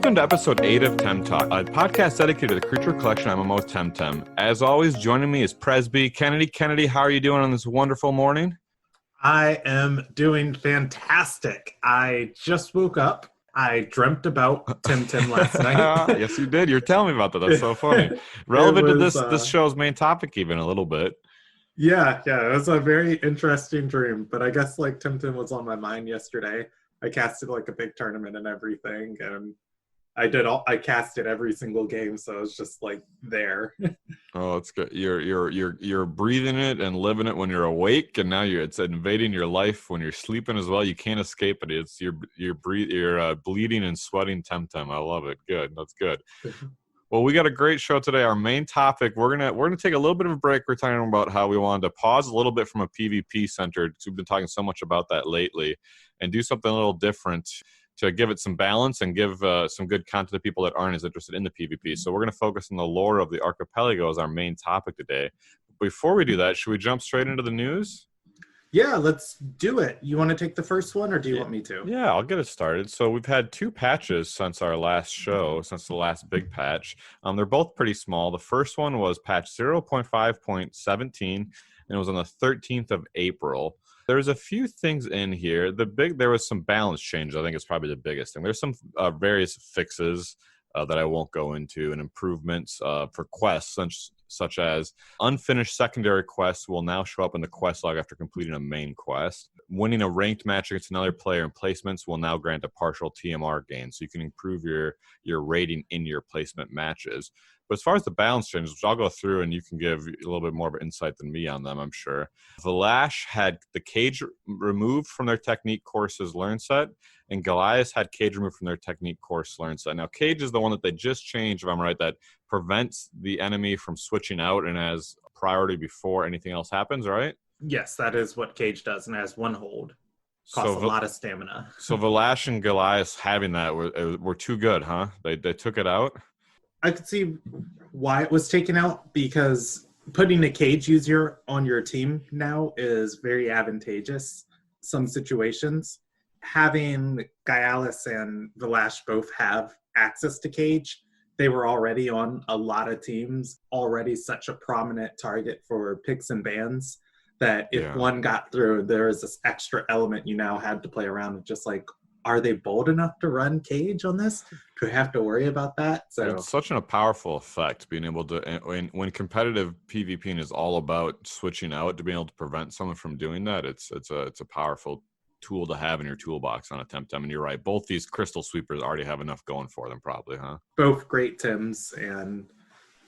Welcome to episode 8 of TemTalk, a podcast dedicated to the creature collection MMO Temtem. As always, joining me is Presby Kennedy. Kennedy, how are you doing on this wonderful morning? I am doing fantastic. I just woke up. I dreamt about Temtem last night. Yes, you did. You're telling me about that. That's so funny. Relevant to this show's main topic even a little bit. Yeah, it was a very interesting dream. But I guess like Temtem was on my mind yesterday. I casted like a big tournament and everything, and I casted every single game, so it was just like there. Oh, it's good. You're breathing it and living it when you're awake, and now it's invading your life when you're sleeping as well. You can't escape it. It's you're bleeding and sweating Temtem. I love it. Good. That's good. Well, we got a great show today. Our main topic, we're gonna take a little bit of a break. We're talking about how we wanted to pause a little bit from a PvP centered, because we've been talking so much about that lately, and do something a little different to give it some balance and give some good content to people that aren't as interested in the PvP. So we're going to focus on the lore of the archipelago as our main topic today. Before we do that, should we jump straight into the news? Yeah, let's do it. You want to take the first one, or do you want me to? Yeah, I'll get it started. So we've had 2 patches since our last show, since the last big patch. They're both pretty small. The first one was patch 0.5.17, and it was on the 13th of April. There's a few things in here. There was some balance change. I think is probably the biggest thing. There's some various fixes that I won't go into, and improvements for quests, such as unfinished secondary quests will now show up in the quest log after completing a main quest. Winning a ranked match against another player in placements will now grant a partial TMR gain, so you can improve your rating in your placement matches. But as far as the balance changes, which I'll go through, and you can give a little bit more of an insight than me on them, I'm sure. Valash had the cage removed from their technique course's learn set, and Goliath had cage removed from their technique course learn set. Now, cage is the one that they just changed, if I'm right, that prevents the enemy from switching out and has priority before anything else happens, right? Yes, that is what cage does, and has one hold. Costs a lot of stamina. So Valash and Goliath having that were too good, huh? They took it out? I could see why it was taken out, because putting a cage user on your team now is very advantageous. Some situations, having Gyalis and Valash both have access to cage, they were already on a lot of teams, already such a prominent target for picks and bans, that if one got through, there is this extra element you now had to play around with, just like, are they bold enough to run cage on this? Do we have to worry about that? So it's such a powerful effect, being able to, when competitive PvP is all about switching out, to be able to prevent someone from doing that, it's a powerful tool to have in your toolbox on a Temtem. And you're right, both these crystal sweepers already have enough going for them, probably, huh? Both great Tims, and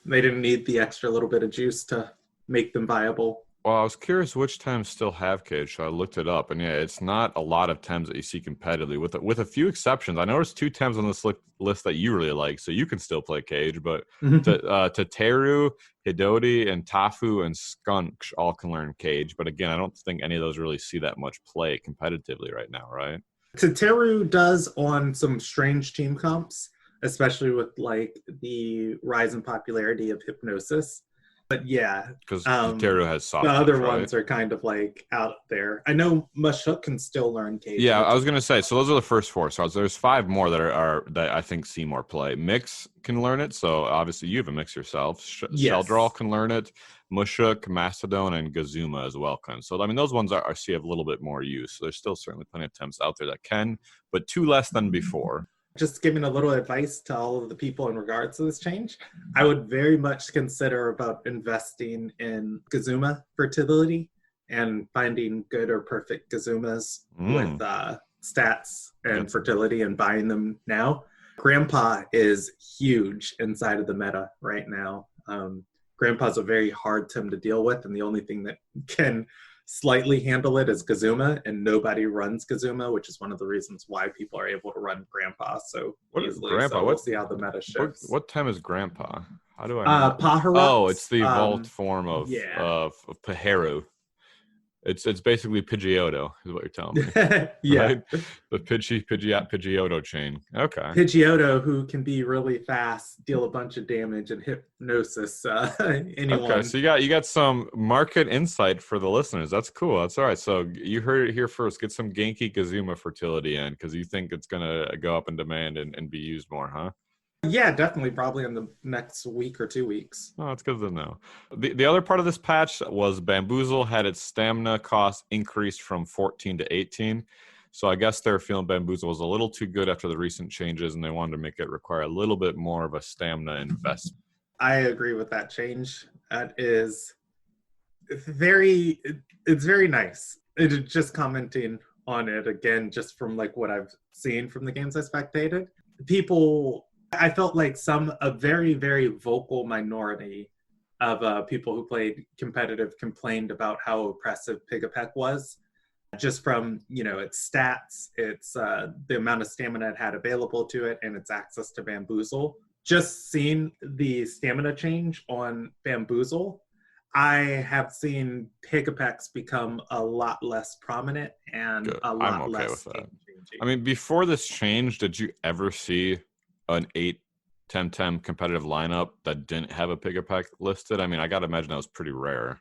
they didn't need the extra little bit of juice to make them viable. Well, I was curious which Tems still have cage, so I looked it up, and yeah, it's not a lot of Tems that you see competitively, with a few exceptions. I noticed 2 Tems on this list that you really like, so you can still play cage, but Tateru, Hidodi, and Tafu and Skunk all can learn cage, but again, I don't think any of those really see that much play competitively right now, right? Tateru does on some strange team comps, especially with like the rise in popularity of Hypnosis. But yeah, because Tateru has soft. The other ones are kind of like out there. I know Mushhook can still learn cage. Yeah, I was gonna say. So those are the first 4. So there's 5 more that I think see more play. Mix can learn it. So obviously you have a mix yourself. Sheldral can learn it. Mushhook, Mastodon, and Gazuma as well can. So I mean, those ones see a little bit more use. So there's still certainly plenty of Temps out there that can, but 2 less than before. Just giving a little advice to all of the people in regards to this change, I would very much consider about investing in Gazuma fertility and finding good or perfect Gazumas with stats and fertility, and buying them now. Grandpa is huge inside of the meta right now. Grandpa's a very hard Tim to deal with, and the only thing that can slightly handle it is Gazuma, and nobody runs Gazuma, which is one of the reasons why people are able to run Grandpa so easily. Grandpa? So we'll see how the meta shifts. What Tem is Grandpa? How do I know? Paharox. Oh, it's the evolved form of Paharu. It's basically Pidgeotto, is what you're telling me, Yeah. right? The Pidgeotto chain. Okay. Pidgeotto, who can be really fast, deal a bunch of damage, and hypnosis Okay, anyone. so you got some market insight for the listeners. That's cool. That's all right. So you heard it here first. Get some Genki Kazuma fertility in because you think it's gonna go up in demand and be used more, huh? Yeah, definitely, probably in the next week or 2 weeks. Oh, that's good to know. The other part of this patch was Bamboozle had its stamina cost increased from 14 to 18. So I guess they're feeling Bamboozle was a little too good after the recent changes, and they wanted to make it require a little bit more of a stamina investment. I agree with that change. That is very, it's very nice. Just commenting on it again, just from like what I've seen from the games I spectated. People, I felt like a very, very vocal minority of people who played competitive complained about how oppressive Pigapek was, just from its stats, its the amount of stamina it had available to it, and its access to Bamboozle. Just seeing the stamina change on Bamboozle, I have seen Pigapeks become a lot less prominent and Good. a I'm lot okay less with that. game changing. I mean, before this change, did you ever see an 8 Temtem competitive lineup that didn't have a Piggypack listed? I mean, I got to imagine that was pretty rare.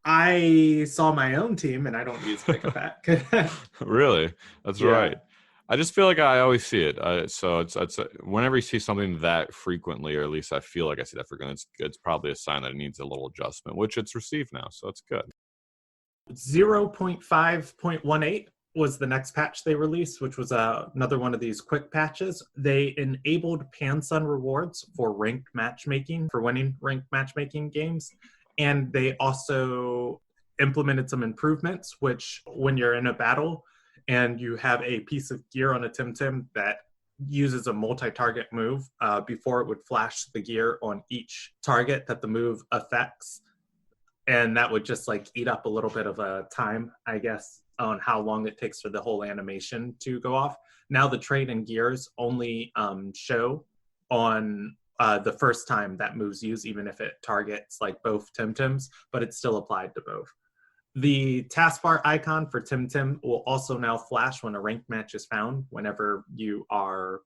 I saw my own team, and I don't use Pigapek. Really? That's Yeah. right. I just feel like I always see it. So it's whenever you see something that frequently, or at least I feel like I see that frequently, it's probably a sign that it needs a little adjustment, which it's received now. So it's good. 0.5.18 was the next patch they released, which was another one of these quick patches. They enabled Pansun rewards for ranked matchmaking, for winning ranked matchmaking games. And they also implemented some improvements, which when you're in a battle and you have a piece of gear on a Temtem that uses a multi-target move, before it would flash the gear on each target that the move affects, and that would just like eat up a little bit of a time, I guess, on how long it takes for the whole animation to go off. Now the trade and gears only show on the first time that move's used, even if it targets like both Temtems, but it's still applied to both. The taskbar icon for Temtem will also now flash when a ranked match is found, whenever you are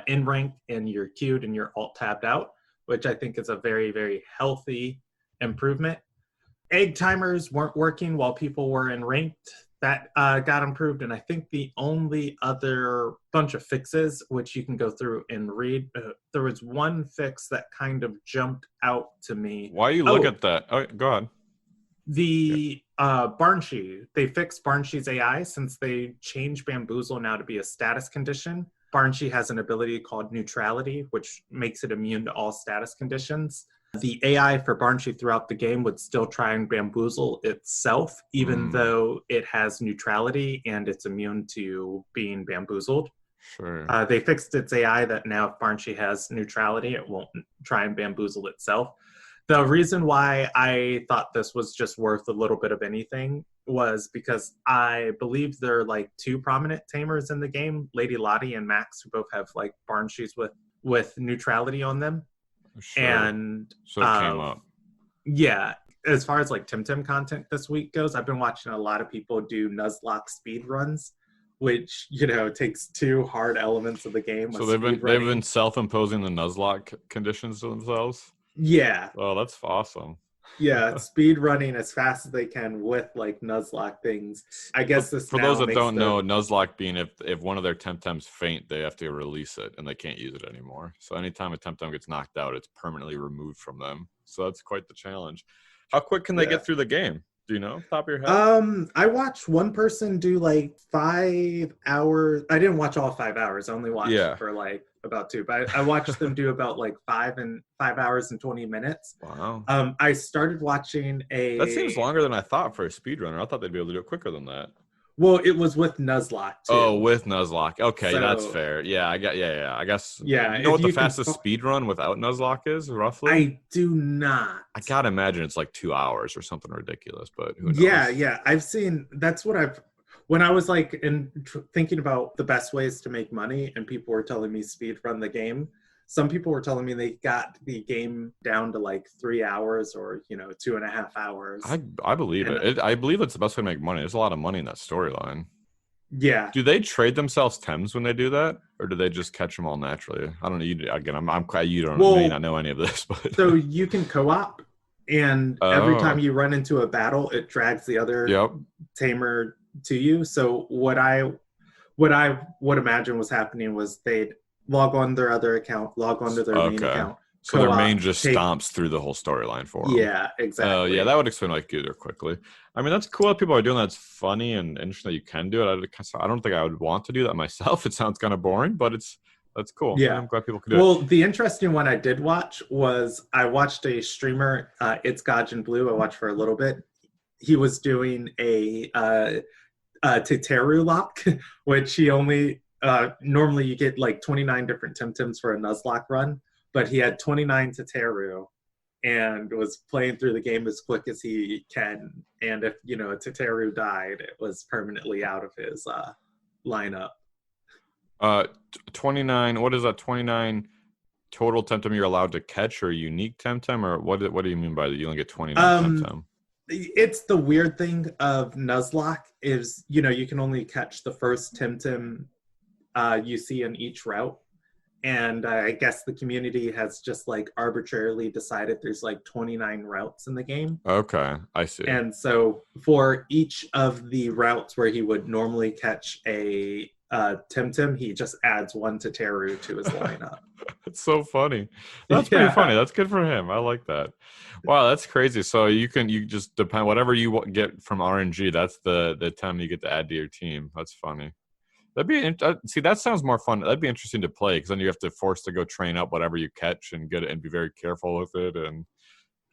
in rank and you're queued and you're alt tabbed out, which I think is a very, very healthy improvement. Egg timers weren't working while people were in ranked. That got improved, and I think the only other bunch of fixes, which you can go through and read, there was one fix that kind of jumped out to me. Why you look at that? Oh, go ahead. The Barnshee, they fixed Barnshee's AI since they changed Bamboozle now to be a status condition. Barnshee has an ability called neutrality, which makes it immune to all status conditions. The AI for Barnshee throughout the game would still try and bamboozle itself, even though it has neutrality and it's immune to being bamboozled. Sure. They fixed its AI that now if Barnshee has neutrality, it won't try and bamboozle itself. The reason why I thought this was just worth a little bit of anything was because I believe there are like two prominent tamers in the game, Lady Lottie and Max, who both have like Barnshees with neutrality on them. Sure. And so it came up. Yeah, as far as like Temtem content this week goes, I've been watching a lot of people do Nuzlocke speed runs, which takes two hard elements of the game. So they've been self-imposing the Nuzlocke conditions to themselves. Yeah. Oh, that's awesome. Yeah, speed running as fast as they can with like Nuzlocke things. I guess this for now those that makes don't know, Nuzlocke being if one of their Temtems faint, they have to release it and they can't use it anymore. So anytime a Temtem gets knocked out, it's permanently removed from them. So that's quite the challenge. How quick can they get through the game? Do you know, top of your head? I watched one person do like 5 hours. I didn't watch all 5 hours. I only watched for like about 2. But I watched them do about like 5 hours and 20 minutes. Wow. I started watching That seems longer than I thought for a speedrunner. I thought they'd be able to do it quicker than that. Well, it was with Nuzlocke too. Oh, with Nuzlocke. Okay, so, that's fair. Yeah, I guess. Yeah. You know what the fastest speed run without Nuzlocke is, roughly? I do not. I gotta imagine it's like 2 hours or something ridiculous, but who knows? Yeah. I've seen. That's what when I was like thinking about the best ways to make money, and people were telling me speed run the game. some people were telling me they got the game down to like 3 hours or 2.5 hours. I believe And it. I believe it's the best way to make money. There's a lot of money in that storyline. yeah, Do they trade themselves Tems when they do that, or do they just catch them all naturally? I don't know. Again, I'm you don't may not well, know any of this, but so you can co-op, and every time oh, you run into a battle, it drags the other yep, tamer to you. So what I would imagine was happening was they'd log on their other account, log onto their main okay. account, So their main co-op, just take. stomps through the whole storyline for them. Yeah, Oh, yeah, exactly. that would explain like either quickly. I mean, that's cool that people are doing that. It's funny and interesting that you can do it. I don't think I would want to do that myself. It sounds kind of boring, but that's cool. Yeah. I'm glad people can do it. Well, the interesting one I did watch was I watched a streamer, It's Gaijin Blue. I watched for a little bit. He was doing a Teteru lock, which he only normally you get like 29 different Temtems for a Nuzlocke run, but he had 29 Teteru and was playing through the game as quick as he can. And if a Teteru died, it was permanently out of his lineup. 29. What is that? 29 total Temtem you're allowed to catch, or unique Temtem, or what do you mean by that? You only get 29 Um, Temtem. it's the weird thing of Nuzlocke is you can only catch the first Temtem you see in each route. And I guess the community has just like arbitrarily decided there's like 29 routes in the game. Okay, I see. And so for each of the routes where he would normally catch a Temtem, he just adds one Teteru to his lineup. It's so funny. That's pretty funny. Yeah. That's good for him. I like that. Wow, that's crazy. So you just depend whatever you get from RNG. That's the time you get to add to your team. That's funny. That'd be see. That sounds more fun. That'd be interesting to play because then you have to force to go train up whatever you catch and get it and be very careful with it. And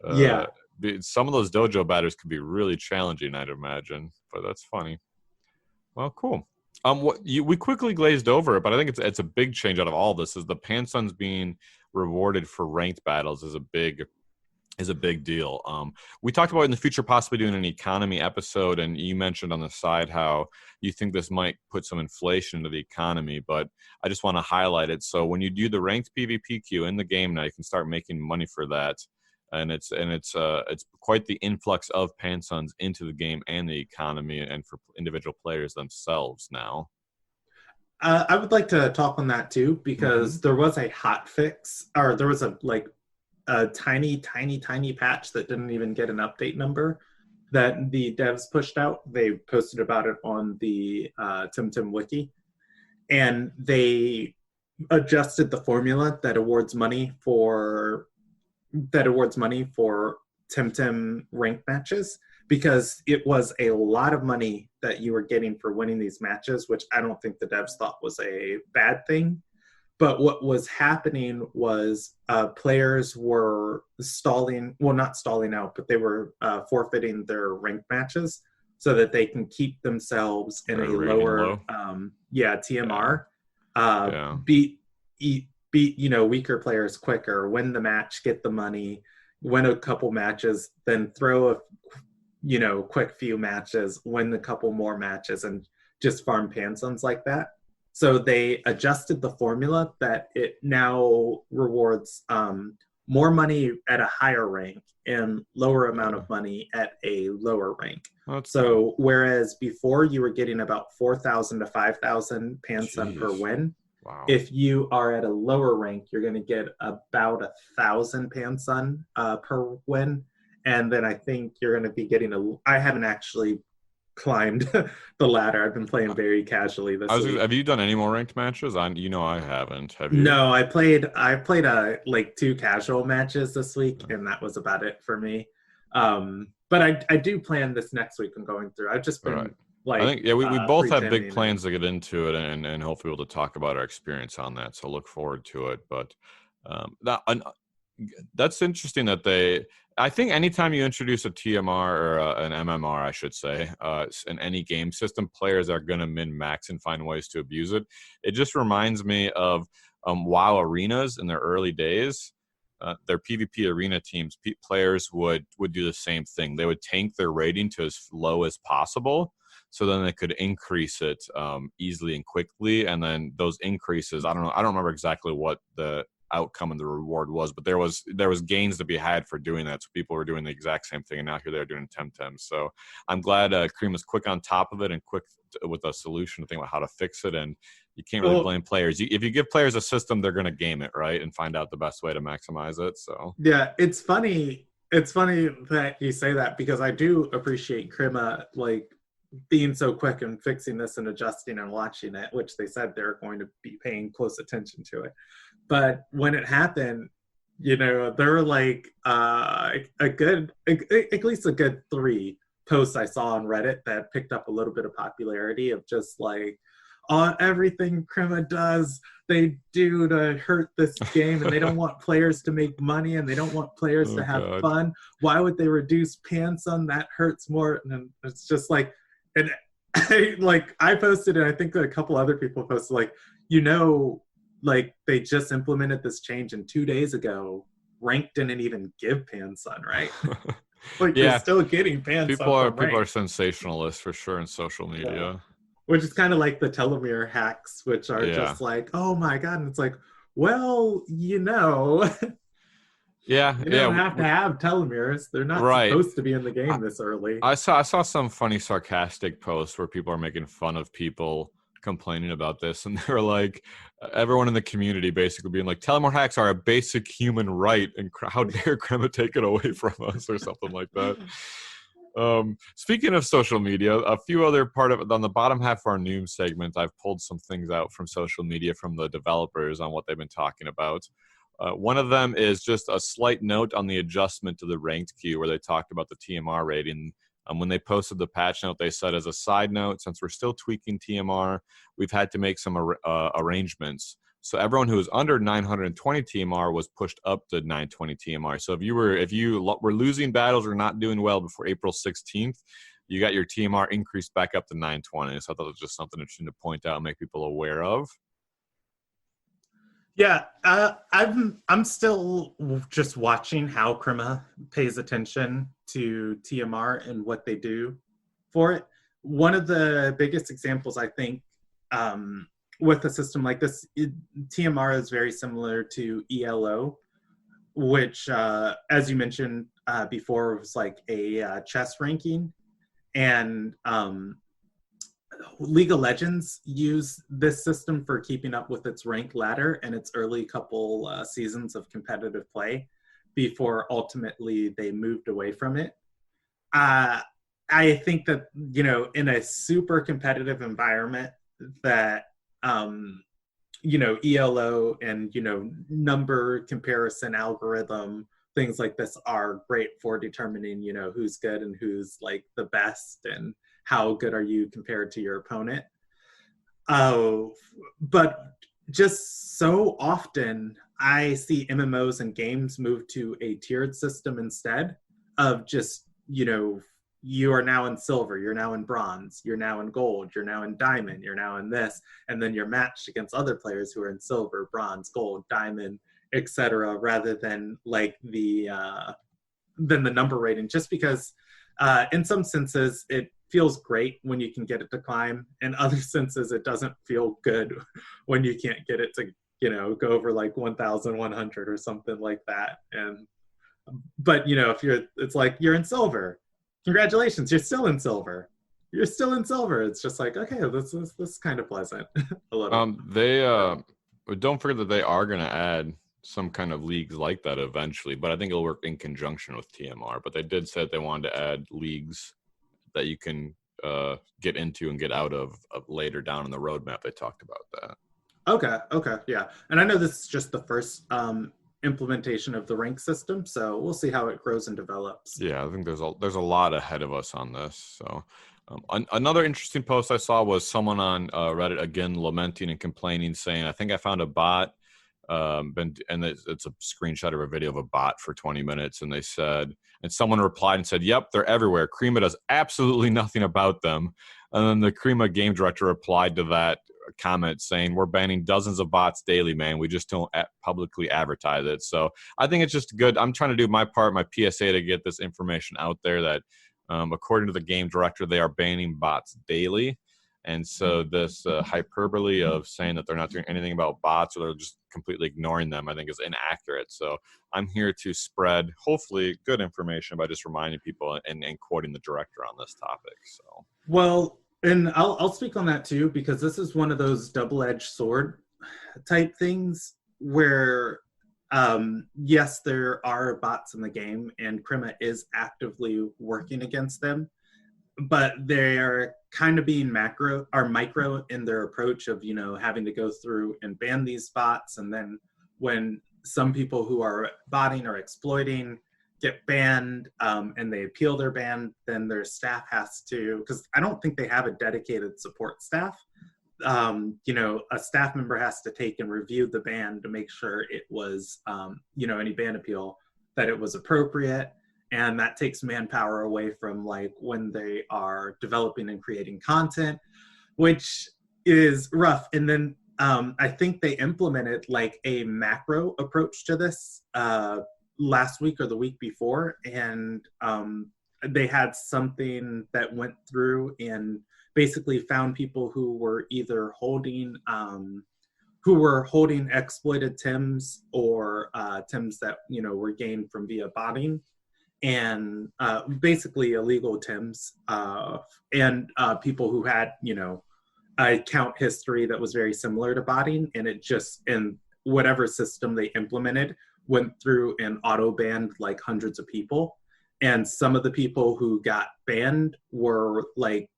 uh, Yeah. some of those dojo batters could be really challenging, I'd imagine. But that's funny. Well, cool. We quickly glazed over it, but I think it's a big change out of all this. Is the Pansuns being rewarded for ranked battles is a big deal. We talked about in the future possibly doing an economy episode, and you mentioned on the side how you think this might put some inflation into the economy, but I just want to highlight it. So when you do the ranked PvP queue in the game now, you can start making money for that. And it's quite the influx of Pansuns into the game and the economy and for individual players themselves now. I would like to talk on that too because there was a hot fix, or there was a tiny, tiny, tiny patch that didn't even get an update number that the devs pushed out. They posted about it on the Temtem wiki, and they adjusted the formula that awards money for Temtem ranked matches because it was a lot of money that you were getting for winning these matches, which I don't think the devs thought was a bad thing. But what was happening was players were not stalling out, but they were forfeiting their ranked matches so that they can keep themselves in a lower, TMR, Yeah. beat weaker players quicker, win the match, get the money, win a couple matches, then throw a quick few matches, win a couple more matches, and just farm Pansuns like that. So they adjusted the formula that it now rewards more money at a higher rank and lower amount of money at a lower rank. So whereas before you were getting about 4,000 to 5,000 Pansun per win, wow. If you are at a lower rank, you're going to get about 1,000 Pansun per win. And then I think you're going to be getting I haven't actually climbed the ladder. I've been playing very casually this week. Have you done any more ranked matches? I haven't. Have you? No, I played like 2 casual matches this week, and that was about it for me. But I do plan this next week on going through. I've just been I think we both have big pretending plans to get into it and hopefully be able to talk about our experience on that. So look forward to it. But that's interesting that I think anytime you introduce a TMR or an MMR, I should say, in any game system, players are going to min-max and find ways to abuse it. It just reminds me of WoW arenas in their early days. Their PvP arena teams, players would do the same thing. They would tank their rating to as low as possible, so then they could increase it easily and quickly. And then those increases, I don't remember exactly what outcome and the reward was, but there was gains to be had for doing that. So people were doing the exact same thing, and now here they're doing Temtem. So I'm glad Cream was quick on top of it and quick with a solution to think about how to fix it. And you can't really blame players. If you give players a system, they're going to game it, right, and find out the best way to maximize it. So yeah, it's funny. It's funny that you say that, because I do appreciate Krima like being so quick and fixing this and adjusting and watching it, which they said they're going to be paying close attention to it. But when it happened, there were like at least a good 3 posts I saw on Reddit that picked up a little bit of popularity of just like, everything Krima does, they do to hurt this game, and they don't want players to make money, and they don't want players to have fun. Why would they reduce Pansun? That hurts more. And it's just like, and I posted, and I think a couple other people posted, like they just implemented this change, and 2 days ago, Rank didn't even give Pansun, right? Like, yeah, they're still getting Pansun. People are sensationalists for sure in social media. Yeah. Which is kind of like the telomere hacks, which are just like, oh my God. And it's like, well, you don't have to have telomeres. They're not supposed to be in the game this early. I saw some funny sarcastic posts where people are making fun of people complaining about this, and they're like, everyone in the community basically being like, telomere hacks are a basic human right, and how dare Crema take it away from us, or something like that. Speaking of social media, a few other part of it on the bottom half of our news segment, I've pulled some things out from social media from the developers on what they've been talking about. One of them is just a slight note on the adjustment to the ranked queue, where they talked about the TMR rating. When they posted the patch note, they said, as a side note, since we're still tweaking TMR, we've had to make some arrangements. So everyone who was under 920 TMR was pushed up to 920 TMR. So if you were losing battles or not doing well before April 16th, you got your TMR increased back up to 920. So I thought it was just something interesting to point out and make people aware of. Yeah, I'm still just watching how Krima pays attention to TMR and what they do for it. One of the biggest examples, I think, with a system like this, TMR is very similar to ELO, which, as you mentioned before, was like a chess ranking. And League of Legends use this system for keeping up with its rank ladder and its early couple seasons of competitive play before ultimately they moved away from it. I think that, in a super competitive environment, that ELO and, number comparison algorithm, things like this are great for determining, who's good and who's like the best and how good are you compared to your opponent. But just so often I see MMOs and games move to a tiered system instead of just, you are now in silver, you're now in bronze, you're now in gold, you're now in diamond, you're now in this, and then you're matched against other players who are in silver, bronze, gold, diamond, etc., rather than like the number rating. Just because in some senses it feels great when you can get it to climb. In other senses, it doesn't feel good when you can't get it to, go over like 1,100 or something like that. But it's like you're in silver. Congratulations, you're still in silver. You're still in silver. It's just like, okay, this is kind of pleasant a little. They don't forget that they are going to add some kind of leagues like that eventually, but I think it'll work in conjunction with TMR. But they did say that they wanted to add leagues that you can get into and get out of later down in the roadmap. They talked about that. Okay, yeah. And I know this is just the first implementation of the rank system, so we'll see how it grows and develops. Yeah, I think there's a lot ahead of us on this. So another interesting post I saw was someone on Reddit again lamenting and complaining, saying, I think I found a bot, and it's a screenshot of a video of a bot for 20 minutes, and they said, and someone replied and said, yep, they're everywhere. Krima does absolutely nothing about them. And then the Krima game director replied to that comment saying, we're banning dozens of bots daily, man. We just don't publicly advertise it. So I think it's just good. I'm trying to do my part, my PSA, to get this information out there that according to the game director, they are banning bots daily. And so this hyperbole of saying that they're not doing anything about bots or they're just completely ignoring them, I think is inaccurate. So I'm here to spread, hopefully, good information by just reminding people and quoting the director on this topic. So, Well, and I'll speak on that too, because this is one of those double-edged sword type things where, yes, there are bots in the game, and Krima is actively working against them, but they're kind of being macro or micro in their approach of, having to go through and ban these bots. And then when some people who are botting or exploiting get banned, and they appeal their ban, then their staff has to, because I don't think they have a dedicated support staff. A staff member has to take and review the ban to make sure it was, any ban appeal, that it was appropriate. And that takes manpower away from like when they are developing and creating content, which is rough. And then I think they implemented like a macro approach to this last week or the week before. And they had something that went through and basically found people who were either holding exploited Tems or Tems that were gained from via botting, and basically illegal Tems, and people who had a account history that was very similar to botting, and it just, in whatever system they implemented, went through and auto banned like hundreds of people. And some of the people who got banned were like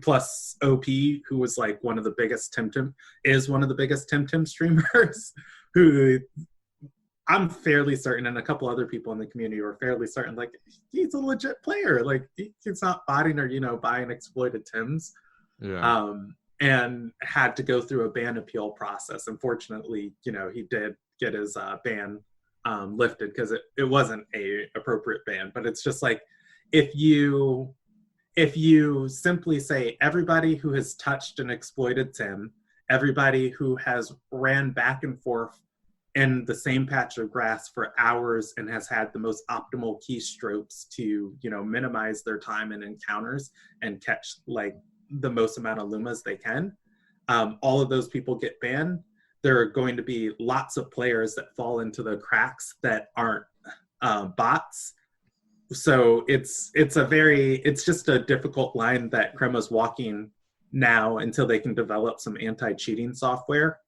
plus OP, who was like one of the biggest Temtem streamers, who I'm fairly certain, and a couple other people in the community were fairly certain, like, he's a legit player. Like, he's not botting or, buying exploited Tims. yeah. And had to go through a ban appeal process. Unfortunately, he did get his ban lifted because it wasn't a appropriate ban. But it's just like, if you simply say everybody who has touched an exploited Tim, everybody who has ran back and forth in the same patch of grass for hours and has had the most optimal keystrokes to minimize their time in encounters and catch like the most amount of lumas they can, all of those people get banned. There are going to be lots of players that fall into the cracks that aren't bots. So it's just a difficult line that Krema's walking now until they can develop some anti-cheating software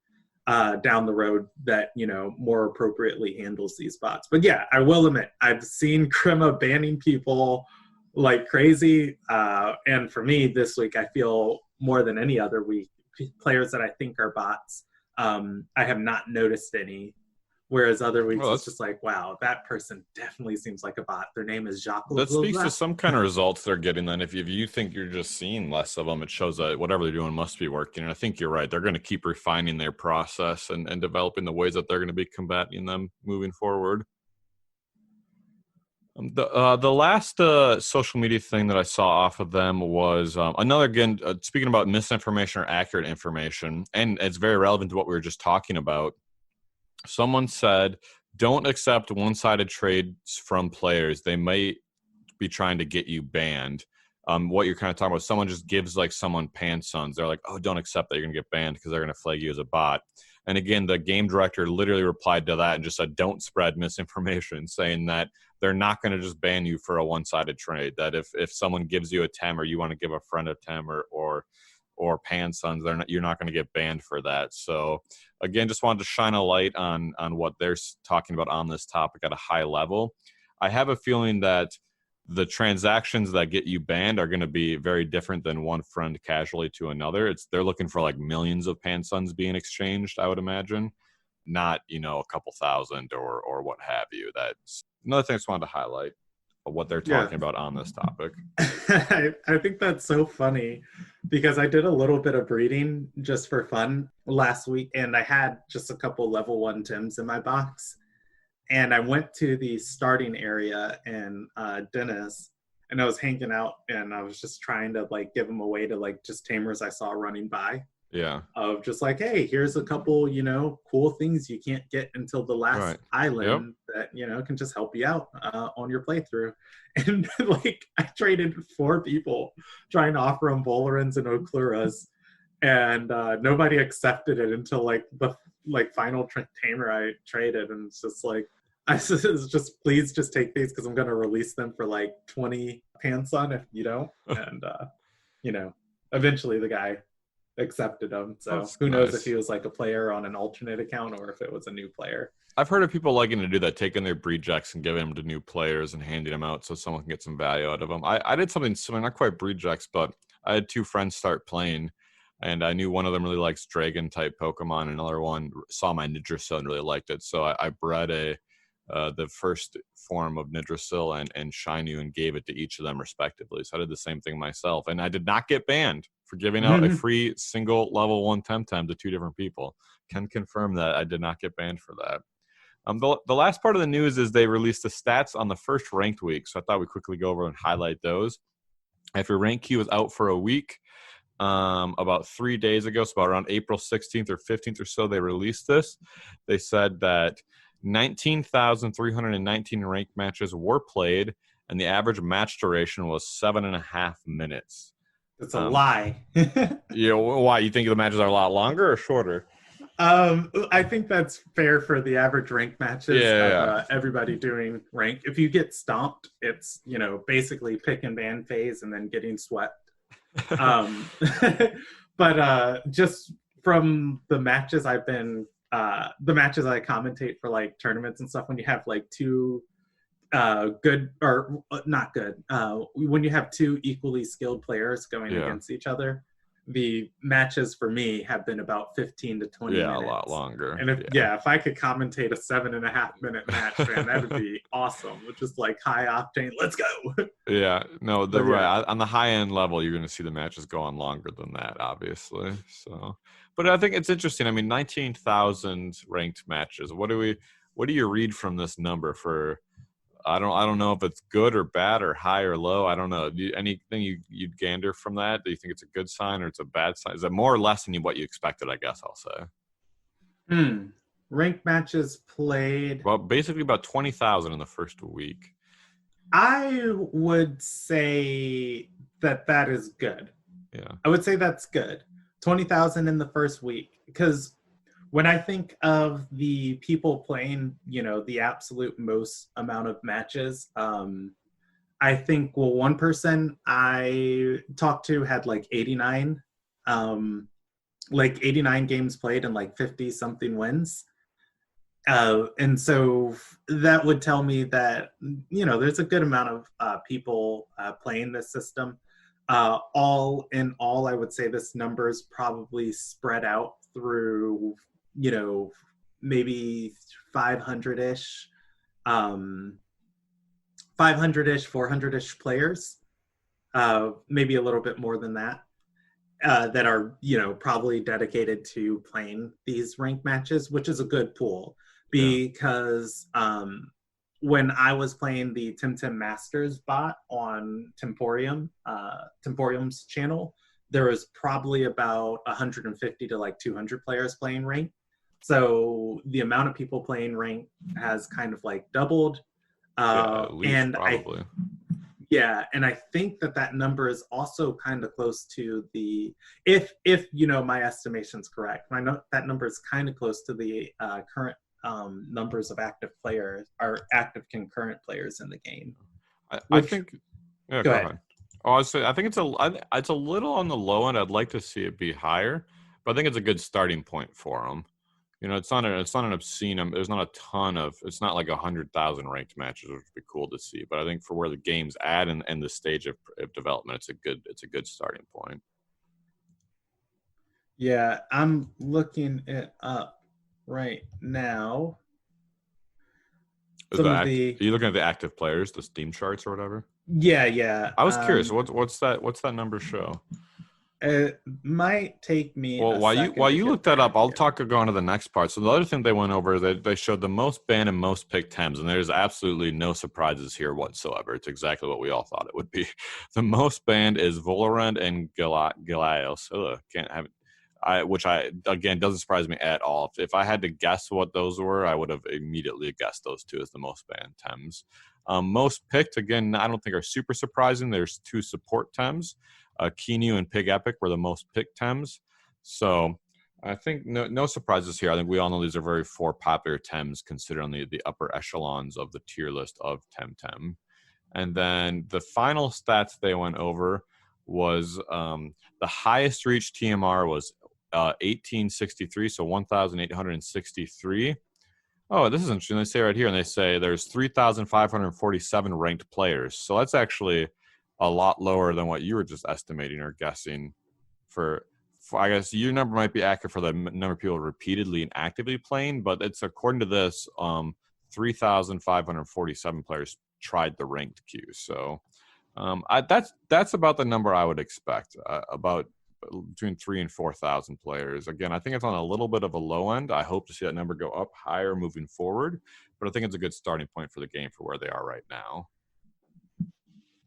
down the road that more appropriately handles these bots. But yeah, I will admit, I've seen Krema banning people like crazy, and for me this week, I feel more than any other week, players that I think are bots, I have not noticed any, whereas other weeks it's just like, wow, that person definitely seems like a bot. Their name is Jacques. That speaks to some kind of results they're getting. Then if you think you're just seeing less of them, it shows that whatever they're doing must be working. And I think you're right. They're going to keep refining their process and developing the ways that they're going to be combating them moving forward. The last social media thing that I saw off of them was another, again, speaking about misinformation or accurate information, and it's very relevant to what we were just talking about. Someone said, don't accept one-sided trades from players. They might be trying to get you banned. What you're kind of talking about, someone just gives like someone pan sons. They're like, oh, don't accept that, you're going to get banned because they're going to flag you as a bot. And again, the game director literally replied to that and just said, don't spread misinformation, saying that they're not going to just ban you for a one-sided trade. That if someone gives you a tem, or you want to give a friend a tem, or pan sons, you're not going to get banned for that. So again, just wanted to shine a light on what they're talking about on this topic at a high level. I have a feeling that the transactions that get you banned are going to be very different than one friend casually to another. They're looking for like millions of pan sons being exchanged, I would imagine, not a couple thousand or what have you. That's another thing I just wanted to highlight of what they're talking about on this topic. I think that's so funny because I did a little bit of breeding just for fun last week, and I had just a couple level 1 Tims in my box. And I went to the starting area in Dennis, and I was hanging out, and I was just trying to like give them away to like just tamers I saw running by. Yeah. of just like, hey, here's a couple, cool things you can't get until the last Right. Yep. island that, can just help you out on your playthrough. And like, I traded 4 people trying to offer them Volerans and Okluras, and nobody accepted it until like the final tamer I traded. And it's just like, I was just, please just take these because I'm going to release them for like 20 pants on if you don't. And, you know, eventually the guy accepted them. So That's who knows if nice. he was like a player on an alternate account or if it was a new player. I've heard of people liking to do that, taking their breed jacks and giving them to new players and handing them out so someone can get some value out of them. I did something similar, not quite breed jacks, but I had 2 friends start playing, and I knew one of them really likes dragon type Pokemon, and another one saw my Nidrasil and really liked it. So I bred the first form of Nidrasil and Shinu and gave it to each of them respectively. So I did the same thing myself, and I did not get banned for giving out a free single level 1 Temtem to 2 different people. Can confirm that I did not get banned for that. The last part of the news is they released the stats on the first ranked week. So I thought we'd quickly go over and highlight those. After rank Q was out for a week, about 3 days ago, so about around April 16th or 15th or so, they released this. They said that 19,319 ranked matches were played, and the average match duration was 7.5 minutes. It's a lie. Why? You think the matches are a lot longer or shorter? I think that's fair for the average rank matches of everybody doing rank. If you get stomped, it's basically pick and ban phase and then getting swept. But just from the matches the matches I commentate for like tournaments and stuff, when you have like 2 good or not good, when you have 2 equally skilled players going against each other, the matches for me have been about 15 to 20 minutes. A lot longer. And if I could commentate a 7.5 minute match, man, that would be awesome. With just like high octane, let's go. Yeah, no, right. On the high end level, you're going to see the matches go on longer than that, obviously. So, but I think it's interesting. I mean, 19,000 ranked matches. What do you read from this number for? I don't know if it's good or bad or high or low. I don't know. Anything you'd gander from that? Do you think it's a good sign or it's a bad sign? Is it more or less than what you expected? I guess I'll say. Ranked matches played. Well, basically about 20,000 in the first week. I would say that is good. Yeah, I would say that's good. 20,000 in the first week, because when I think of the people playing, the absolute most amount of matches, I think, one person I talked to had like 89 games played and like 50 something wins. And so that would tell me that, there's a good amount of people playing this system. All in all, I would say this number is probably spread out through, maybe 500-ish, 400-ish players, maybe a little bit more than that. That are, probably dedicated to playing these ranked matches, which is a good pool. Because when I was playing the Temtem Masters bot on Temporium's channel, there was probably about 150 to like 200 players playing ranked. So the amount of people playing ranked has kind of like doubled. At least and probably. And I think that number is also kind of close to the, if my estimation's correct, I know that number is kind of close to the current numbers of active players or active concurrent players in the game. I think. Yeah, go ahead. Oh, I think it's a little on the low end. I'd like to see it be higher, but I think it's a good starting point for them. It's not an obscene. There's not a ton of. It's not like 100,000 ranked matches, which would be cool to see. But I think for where the game's at and the stage of development, it's a good starting point. Yeah, I'm looking it up right now. Are you looking at the active players, the Steam charts or whatever? Yeah. I was curious. What's that number show? It might take me. Well, while you look that up, I'll go on to the next part. So the other thing they went over is they showed the most banned and most picked Tems, and there's absolutely no surprises here whatsoever. It's exactly what we all thought it would be. The most banned is Volorend and Gilios. Can't have it. which again doesn't surprise me at all. If I had to guess what those were, I would have immediately guessed those two as the most banned Tems. Most picked, again, I don't think are super surprising. There's 2 support Tems. Keenu and Pig Epic were the most picked Tems. So I think no surprises here. I think we all know these are very 4 popular Tems considered on the upper echelons of the tier list of Temtem. And then the final stats they went over was the highest reached TMR was 1863, so 1,863. Oh, this is interesting. They say right here, and they say there's 3,547 ranked players. So that's actually a lot lower than what you were just estimating or guessing for I guess your number might be accurate for the number of people repeatedly and actively playing, but it's according to this, 3,547 players tried the ranked queue. So that's about the number I would expect, about between 3,000 and 4,000 players. Again, I think it's on a little bit of a low end. I hope to see that number go up higher moving forward, but I think it's a good starting point for the game for where they are right now.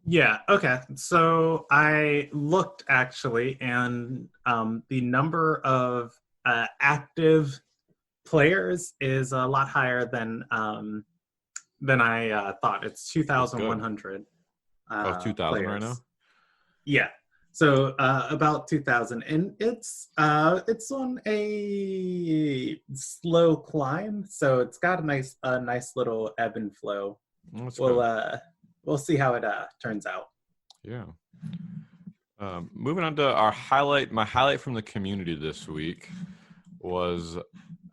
Yeah, okay. So I looked actually, and the number of active players is a lot higher than I thought. It's 2,100 2,000 players right now? Yeah. So about 2,000, and it's on a slow climb, so it's got a nice little ebb and flow. That's We'll good. we'll see how it turns out. Yeah. Moving on to our highlight. My highlight from the community this week was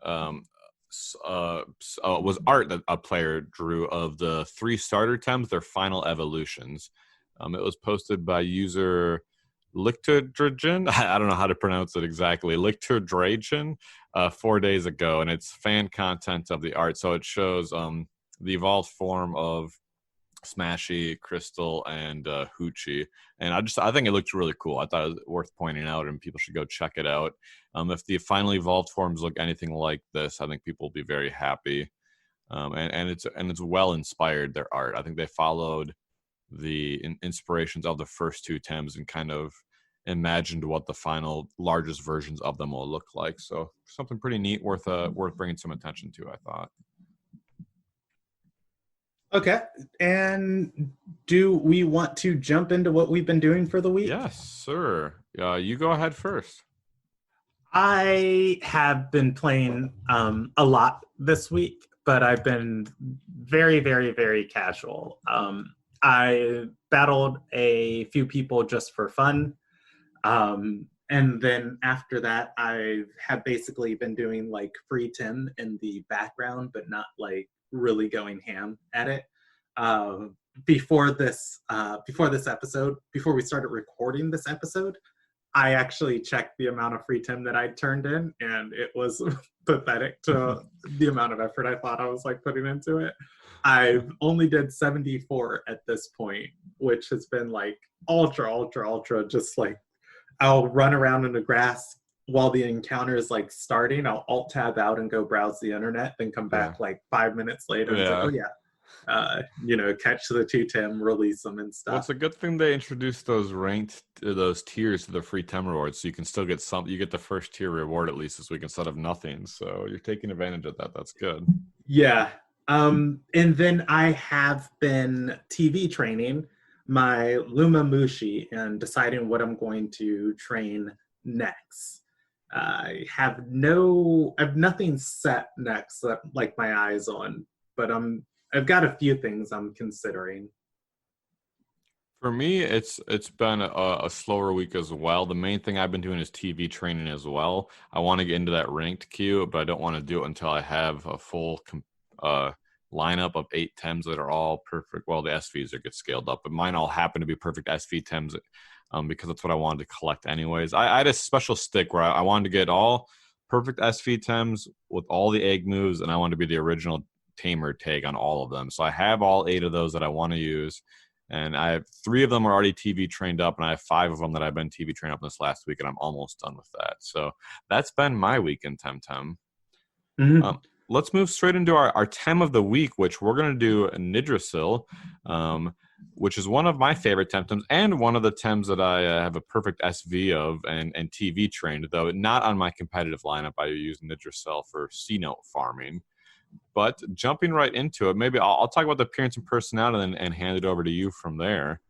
was art that a player drew of the 3 starter Tems, their final evolutions. It was posted by user Lichterdregen. I don't know how to pronounce it exactly. Lichterdregen 4 days ago, and it's fan content of the art. So it shows the evolved form of Smashy, Crystal, and Hoochie, and I think it looked really cool. I thought it was worth pointing out, and people should go check it out. If the finally evolved forms look anything like this, I think people will be very happy. And it's well inspired, their art. I think they followed the inspirations of the first 2 Tems and kind of imagined what the final largest versions of them will look like. So something pretty neat, worth bringing some attention to, I thought. Okay. And do we want to jump into what we've been doing for the week? Yes, sir. You go ahead first. I have been playing a lot this week, but I've been very, very, very casual. I battled a few people just for fun. And then after that, I have basically been doing like free Tim in the background, but not like really going ham at it. Before this episode, before we started recording this episode, I actually checked the amount of free Tim that I turned in, and it was pathetic to the amount of effort I thought I was like putting into it. I've only did 74 at this point, which has been like ultra, just like I'll run around in the grass while the encounter is like starting. I'll alt tab out and go browse the internet, then come back like 5 minutes later and it's like, oh yeah, catch the 2 Tim, release them and stuff. Well, it's a good thing they introduced those tiers to the free Tem rewards, so you can still get some. You get the first tier reward at least this week instead of nothing. So you're taking advantage of that. That's good. Yeah. And then I have been TV training my Luma Mushi and deciding what I'm going to train next. I have nothing set next that like my eyes on, but I've got a few things I'm considering. For me, it's been a slower week as well. The main thing I've been doing is TV training as well. I want to get into that ranked queue, but I don't want to do it until I have a full lineup of 8 Tems that are all perfect. Well, the SVs that get scaled up, but mine all happen to be perfect SV Tems because that's what I wanted to collect anyways. I had a special stick where I wanted to get all perfect SV Tems with all the egg moves, and I wanted to be the original Tamer tag on all of them. So I have all 8 of those that I want to use. And I have 3 of them are already TV trained up, and I have 5 of them that I've been TV trained up this last week, and I'm almost done with that. So that's been my week in Temtem. Mm-hmm. let's move straight into our Tem of the week, which we're going to do Nidrasil, which is one of my favorite Temtems and one of the Tems that I have a perfect SV of and TV trained, though not on my competitive lineup. I use Nidrasil for C-note farming. But jumping right into it, maybe I'll talk about the appearance and personality and hand it over to you from there.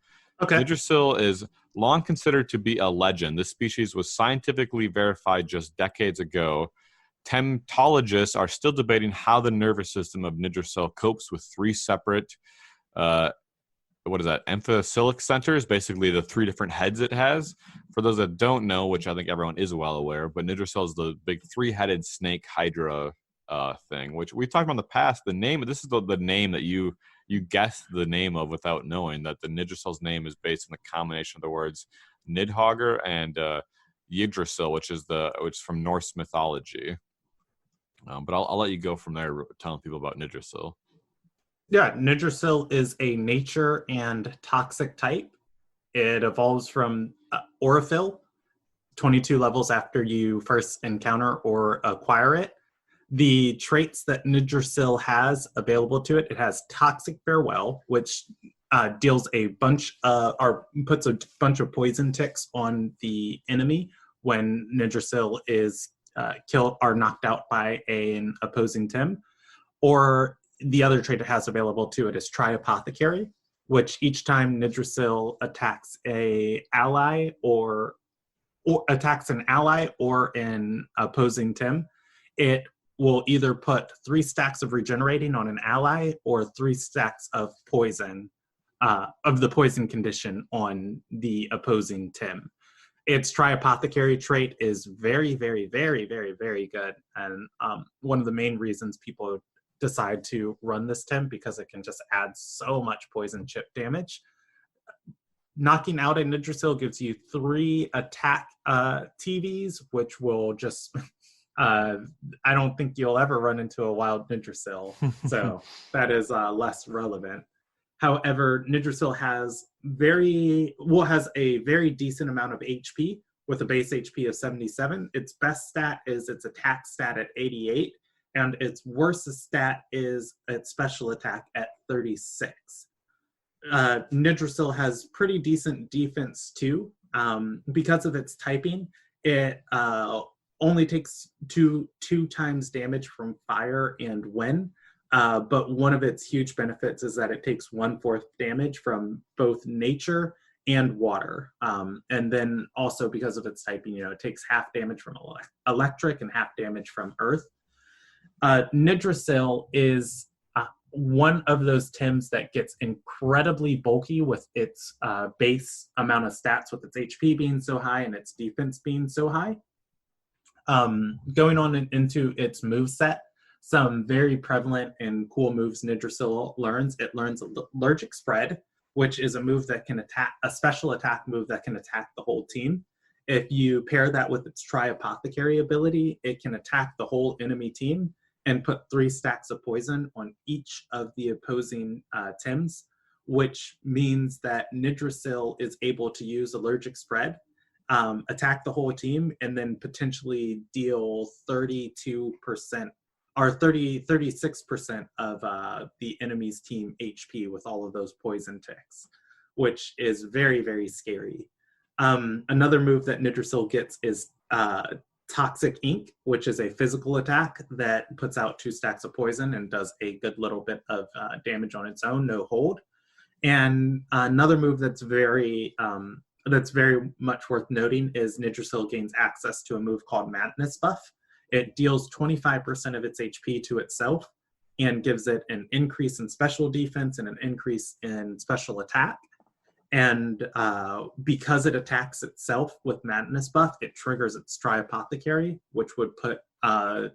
Okay. Nidrasil is long considered to be a legend. This species was scientifically verified just decades ago. Temtologists are still debating how the nervous system of Nidrasil copes with three separate, emphasylic centers, basically the three different heads it has. For those that don't know, which I think everyone is well aware, but Nidrasil is the big three-headed snake hydra thing, which we talked about in the past. The name, this is the name that you guessed the name of without knowing that the Nidrasil's name is based on the combination of the words Nidhogger and Yggdrasil, which is from Norse mythology. But I'll let you go from there, telling people about Nidrasil. Yeah, Yggdrasil is a nature and toxic type. It evolves from Orophyll, 22 levels after you first encounter or acquire it. The traits that Yggdrasil has available to it, it has Toxic Farewell, which deals a bunch or puts a bunch of poison ticks on the enemy when Yggdrasil is killed or knocked out by an opposing Tem. Or the other trait it has available to it is Tri-Apothecary, which each time Yggdrasil attacks an ally or attacks an ally or an opposing Tem, it will either put 3 stacks of regenerating on an ally or 3 stacks of poison, of the poison condition on the opposing Tem. Its Tri-Apothecary trait is very, very, very, very, very good. And one of the main reasons people decide to run this Tem, because it can just add so much poison chip damage. Knocking out a Yggdrasil gives you 3 attack TVs, which will just... I don't think you'll ever run into a wild Yggdrasil, so that is less relevant. However, Yggdrasil has a very decent amount of HP with a base HP of 77. Its best stat is its attack stat at 88, and its worst stat is its special attack at 36. Yggdrasil has pretty decent defense too. Because of its typing, it only takes two times damage from fire and wind. But one of its huge benefits is that it takes 1/4 damage from both nature and water. And then also because of its typing, it takes half damage from electric and half damage from earth. Yggdrasil is one of those Tems that gets incredibly bulky with its base amount of stats, with its HP being so high and its defense being so high. Going on into its moveset, some very prevalent and cool moves Yggdrasil learns. It learns Allergic Spread, which is a move that can attack, a special attack move that can attack the whole team. If you pair that with its Tri-Apothecary ability, it can attack the whole enemy team and put 3 stacks of poison on each of the opposing Tems, which means that Yggdrasil is able to use Allergic Spread, attack the whole team, and then potentially deal 32% or 36% of the enemy's team HP with all of those poison ticks, which is very, very scary. Another move that Yggdrasil gets is Toxic Ink, which is a physical attack that puts out 2 stacks of poison and does a good little bit of damage on its own, no hold. And another move that's very much worth noting is Yggdrasil gains access to a move called Madness Buff. It deals 25% of its HP to itself and gives it an increase in special defense and an increase in special attack. And because it attacks itself with Madness Buff, it triggers its Tri-Apothecary, which would put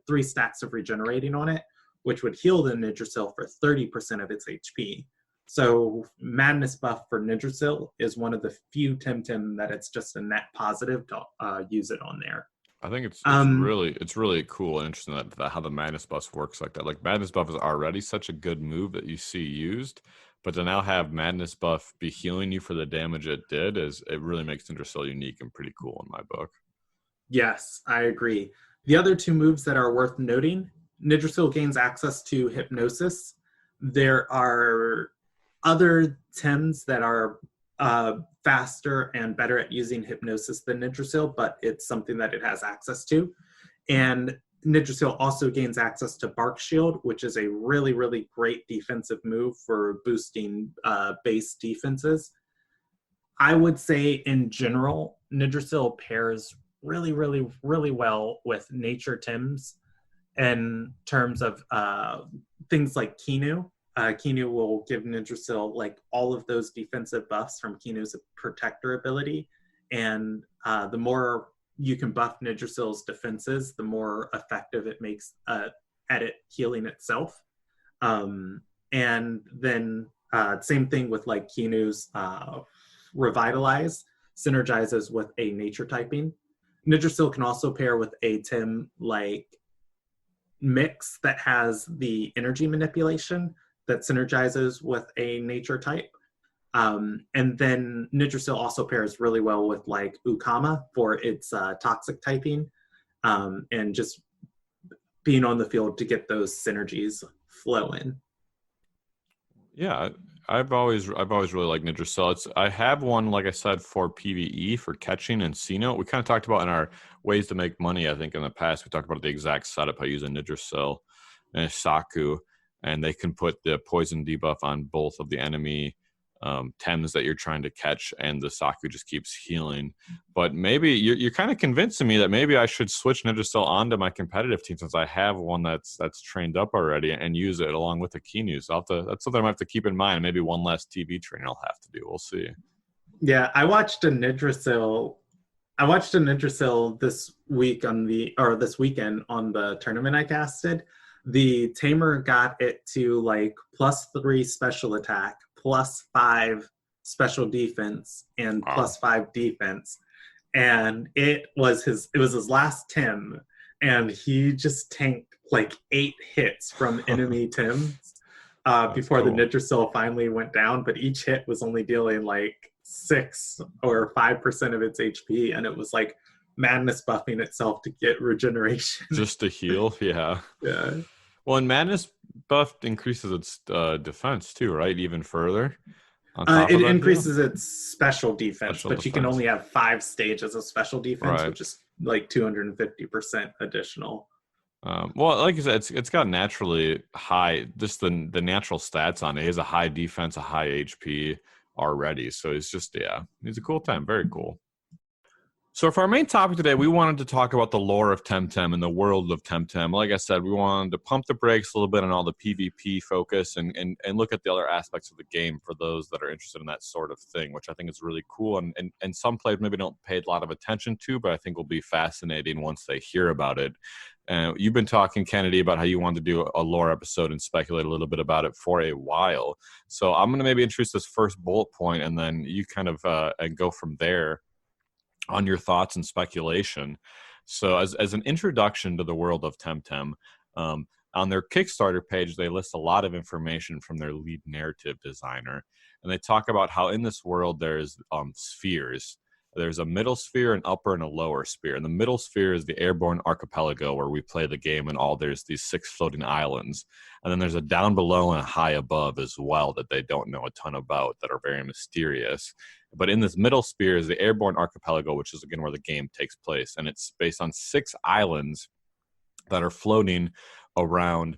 3 stacks of regenerating on it, which would heal the Yggdrasil for 30% of its HP. So Madness Buff for Yggdrasil is one of the few Temtem that it's just a net positive to use it on there. I think it's really cool and interesting that how the Madness Buff works like that. Like, Madness Buff is already such a good move that you see used, but to now have Madness Buff be healing you for the damage it did it really makes Yggdrasil unique and pretty cool in my book. Yes, I agree. The other 2 moves that are worth noting Nidrasil gains access to hypnosis. There are other Tems that are faster and better at using hypnosis than Nidrasil, but it's something that it has access to. And Nidrasil also gains access to Bark Shield, which is a really, really great defensive move for boosting base defenses. I would say in general, Nidrasil pairs really, really, really well with Nature Tims in terms of things like Kinu. Kinu will give Nidrasil like all of those defensive buffs from Kinu's protector ability. And the more you can buff Nidrasil's defenses, the more effective it makes at it healing itself. And then same thing with like Kinu's Revitalize synergizes with a nature typing. Nidrasil can also pair with a Tim like Mix that has the energy manipulation that synergizes with a nature type. And then Nidrasil also pairs really well with like Ukama for its toxic typing, and just being on the field to get those synergies flowing. Yeah, I've always really liked Nidrasil. I have one, like I said, for PvE for catching and C-Note. We kind of talked about in our ways to make money, I think in the past, we talked about the exact setup. I use a Nidrasil and a Saku, and they can put the poison debuff on both of the enemy Tems that you're trying to catch, and the Saku just keeps healing. But maybe you're kind of convincing me that maybe I should switch Nidrasil onto my competitive team, since I have one that's trained up already, and use it along with the Kinu. So that's something I'm gonna have to keep in mind. Maybe one less TV training I'll have to do. We'll see. Yeah, I watched a Nidrasil this weekend on the tournament I casted. The Tamer got it to like +3 special attack, +5 special defense, and Wow. +5 defense. And it was his last Tim, and he just tanked like 8 hits from enemy Tims before cool. the Nidrasil finally went down. But each hit was only dealing like 6 or 5% of its HP, and it was like Madness buffing itself to get regeneration. Just to heal, yeah. Yeah. Well, and Madness buff increases its defense too, right? Even further. On top It of that increases its special defense, Special but you can defense. only have 5 stages of special defense, Right. which is like 250% additional. Well, like you said, it's got naturally high, just the natural stats on it. He has a high defense, a high HP already. So it's just, yeah, he's a cool time. Very cool. So for our main topic today, we wanted to talk about the lore of Temtem and the world of Temtem. Like I said, we wanted to pump the brakes a little bit on all the PvP focus and look at the other aspects of the game for those that are interested in that sort of thing, which I think is really cool. And some players maybe don't pay a lot of attention to, but I think will be fascinating once they hear about it. You've been talking, Kennedy, about how you wanted to do a lore episode and speculate a little bit about it for a while. So I'm going to maybe introduce this first bullet point, and then you kind of and go from there on your thoughts and speculation. So as an introduction to the world of Temtem, on their Kickstarter page, they list a lot of information from their lead narrative designer. And they talk about how in this world there's spheres. There's a middle sphere, an upper, and a lower sphere. And the middle sphere is the airborne archipelago where we play the game, and there's these 6 floating islands. And then there's a down below and a high above as well that they don't know a ton about, that are very mysterious. But in this middle sphere is the airborne archipelago, which is again where the game takes place. And it's based on 6 islands that are floating around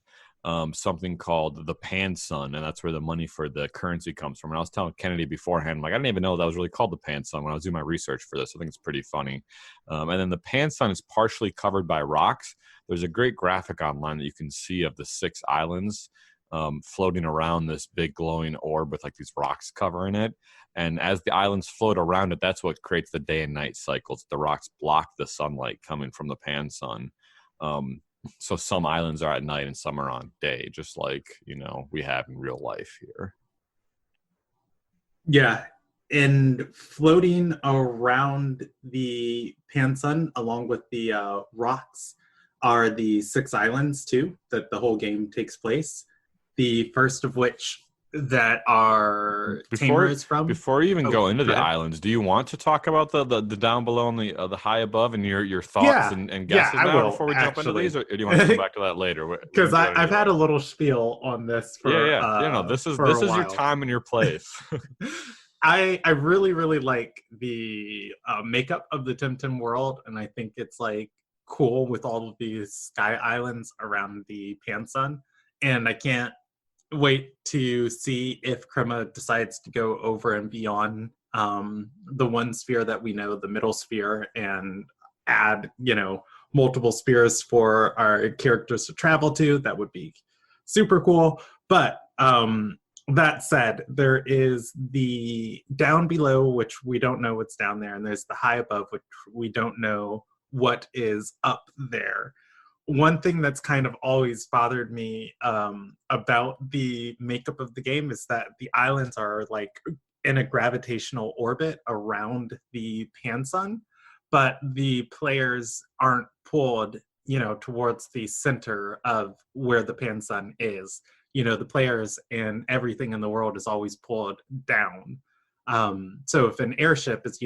something called the Pan Sun, and that's where the money for the currency comes from. And I was telling Kennedy beforehand, like, I didn't even know that was really called the Pan Sun when I was doing my research for this. I think it's pretty funny. And then the Pan Sun is partially covered by rocks. There's a great graphic online that you can see of the 6 islands floating around this big glowing orb with like these rocks covering it. And as the islands float around it, that's what creates the day and night cycles. The rocks block the sunlight coming from the Pan Sun. So some islands are at night and some are on day, just like, we have in real life here. Yeah. And floating around the Pan Sun, along with the rocks, are the 6 islands, too, that the whole game takes place. The first of which that our tamer Before is from. before you even Oh, go into go the ahead. islands, do you want to talk about the down below and the high above and your thoughts Yeah, and yeah, guesses I now will before we jump into these, actually, or do you want to come back to that later? What because would you want to I've do? had a little spiel on this Yeah, yeah, yeah. No, for this a is your while. time and your place. I really really like the makeup of the Temtem world, and I think it's like cool with all of these sky islands around the Pan Sun, and I can't wait to see if Krima decides to go over and beyond the one sphere that we know, the middle sphere, and add, multiple spheres for our characters to travel to. That would be super cool. But that said, there is the down below, which we don't know what's down there, and there's the high above, which we don't know what is up there. One thing that's kind of always bothered me about the makeup of the game is that the islands are like in a gravitational orbit around the pan sun, but the players aren't pulled, towards the center of where the pan sun is. The players and everything in the world is always pulled down. So if an airship is,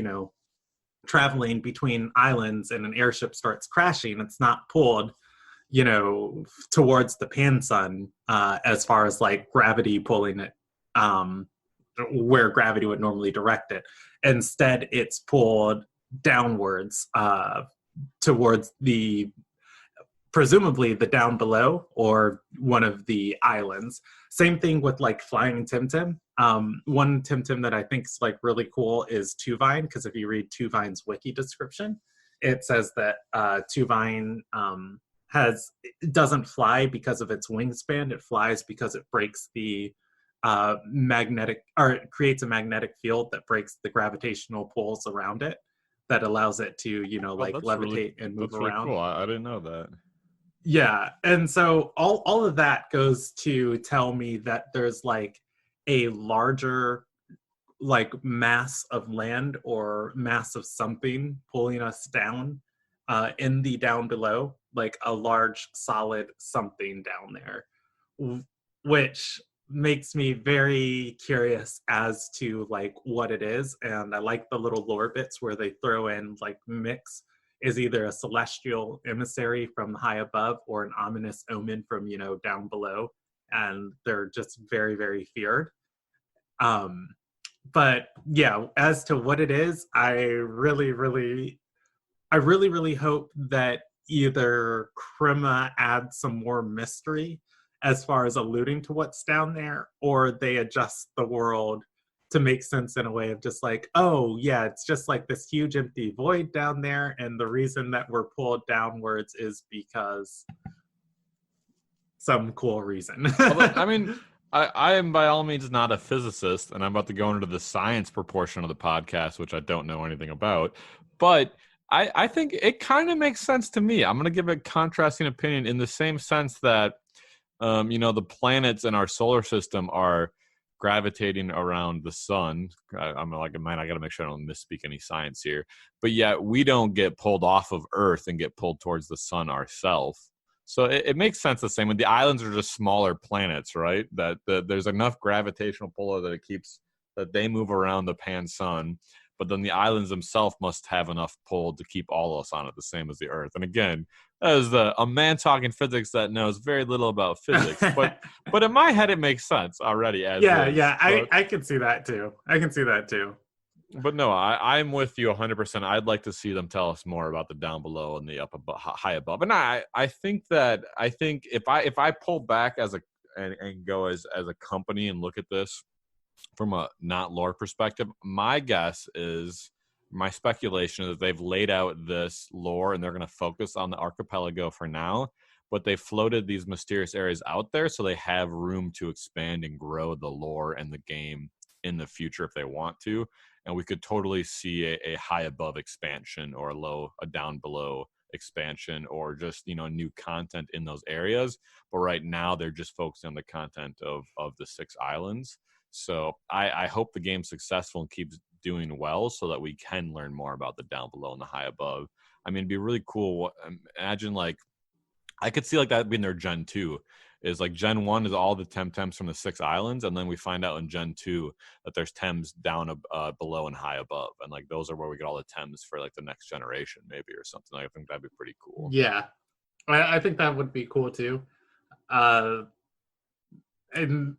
traveling between islands and an airship starts crashing, it's not pulled towards the pan sun as far as like gravity pulling it where gravity would normally direct it. Instead, it's pulled downwards towards the presumably the down below or one of the islands. Same thing with like flying Temtem. One Temtem that I think is like really cool is Tuvine, because if you read Tuvine's wiki description, it says that Tuvine has it doesn't fly because of its wingspan. It flies because it breaks the magnetic, or it creates a magnetic field that breaks the gravitational pulls around it, that allows it to Oh, like levitate and move that's really around. cool. I didn't know that. Yeah, and so all of that goes to tell me that there's like a larger like mass of land or mass of something pulling us down in the down below, like a large solid something down there, which makes me very curious as to like what it is. And I like the little lore bits where they throw in like mix is either a celestial emissary from high above or an ominous omen from down below, and they're just very very feared. um but yeah, as to what it is, I really hope that either Krima adds some more mystery as far as alluding to what's down there, or they adjust the world to make sense in a way of just like, oh yeah, it's just like this huge empty void down there, and the reason that we're pulled downwards is because some cool reason. Although, I mean, I am by all means not a physicist, and I'm about to go into the science proportion of the podcast, which I don't know anything about. But I think it kind of makes sense to me. I'm going to give a contrasting opinion in the same sense that, the planets in our solar system are gravitating around the sun. I'm like, man, I got to make sure I don't misspeak any science here. But yet we don't get pulled off of Earth and get pulled towards the sun ourselves. So it makes sense the same when the islands are just smaller planets, right? That there's enough gravitational pull that it keeps that they move around the pan sun, but then the islands themselves must have enough pull to keep all of us on it, the same as the Earth. And again, as a man talking physics that knows very little about physics, but in my head it makes sense already as Yeah, is. yeah, I can see that too. I can see that too. But no, I'm with you 100%. I'd like to see them tell us more about the down below and the up above, high above. And I think if I pull back as and go as a company and look at this from a not lore perspective, my speculation is that they've laid out this lore and they're going to focus on the archipelago for now, but they floated these mysterious areas out there so they have room to expand and grow the lore and the game in the future if they want to. And we could totally see a high above expansion or a down below expansion, or just new content in those areas. But right now they're just focusing on the content of the 6 islands. So I hope the game's successful and keeps doing well so that we can learn more about the down below and the high above. I mean, it'd be really cool. Imagine like I could see like that being their Gen 2 is like Gen 1 is all the Temtems from the 6 islands, and then we find out in Gen 2 that there's Tems down below and high above, and like those are where we get all the Tems for like the next generation maybe or something. I think that'd be pretty cool. Yeah, I think that would be cool too. And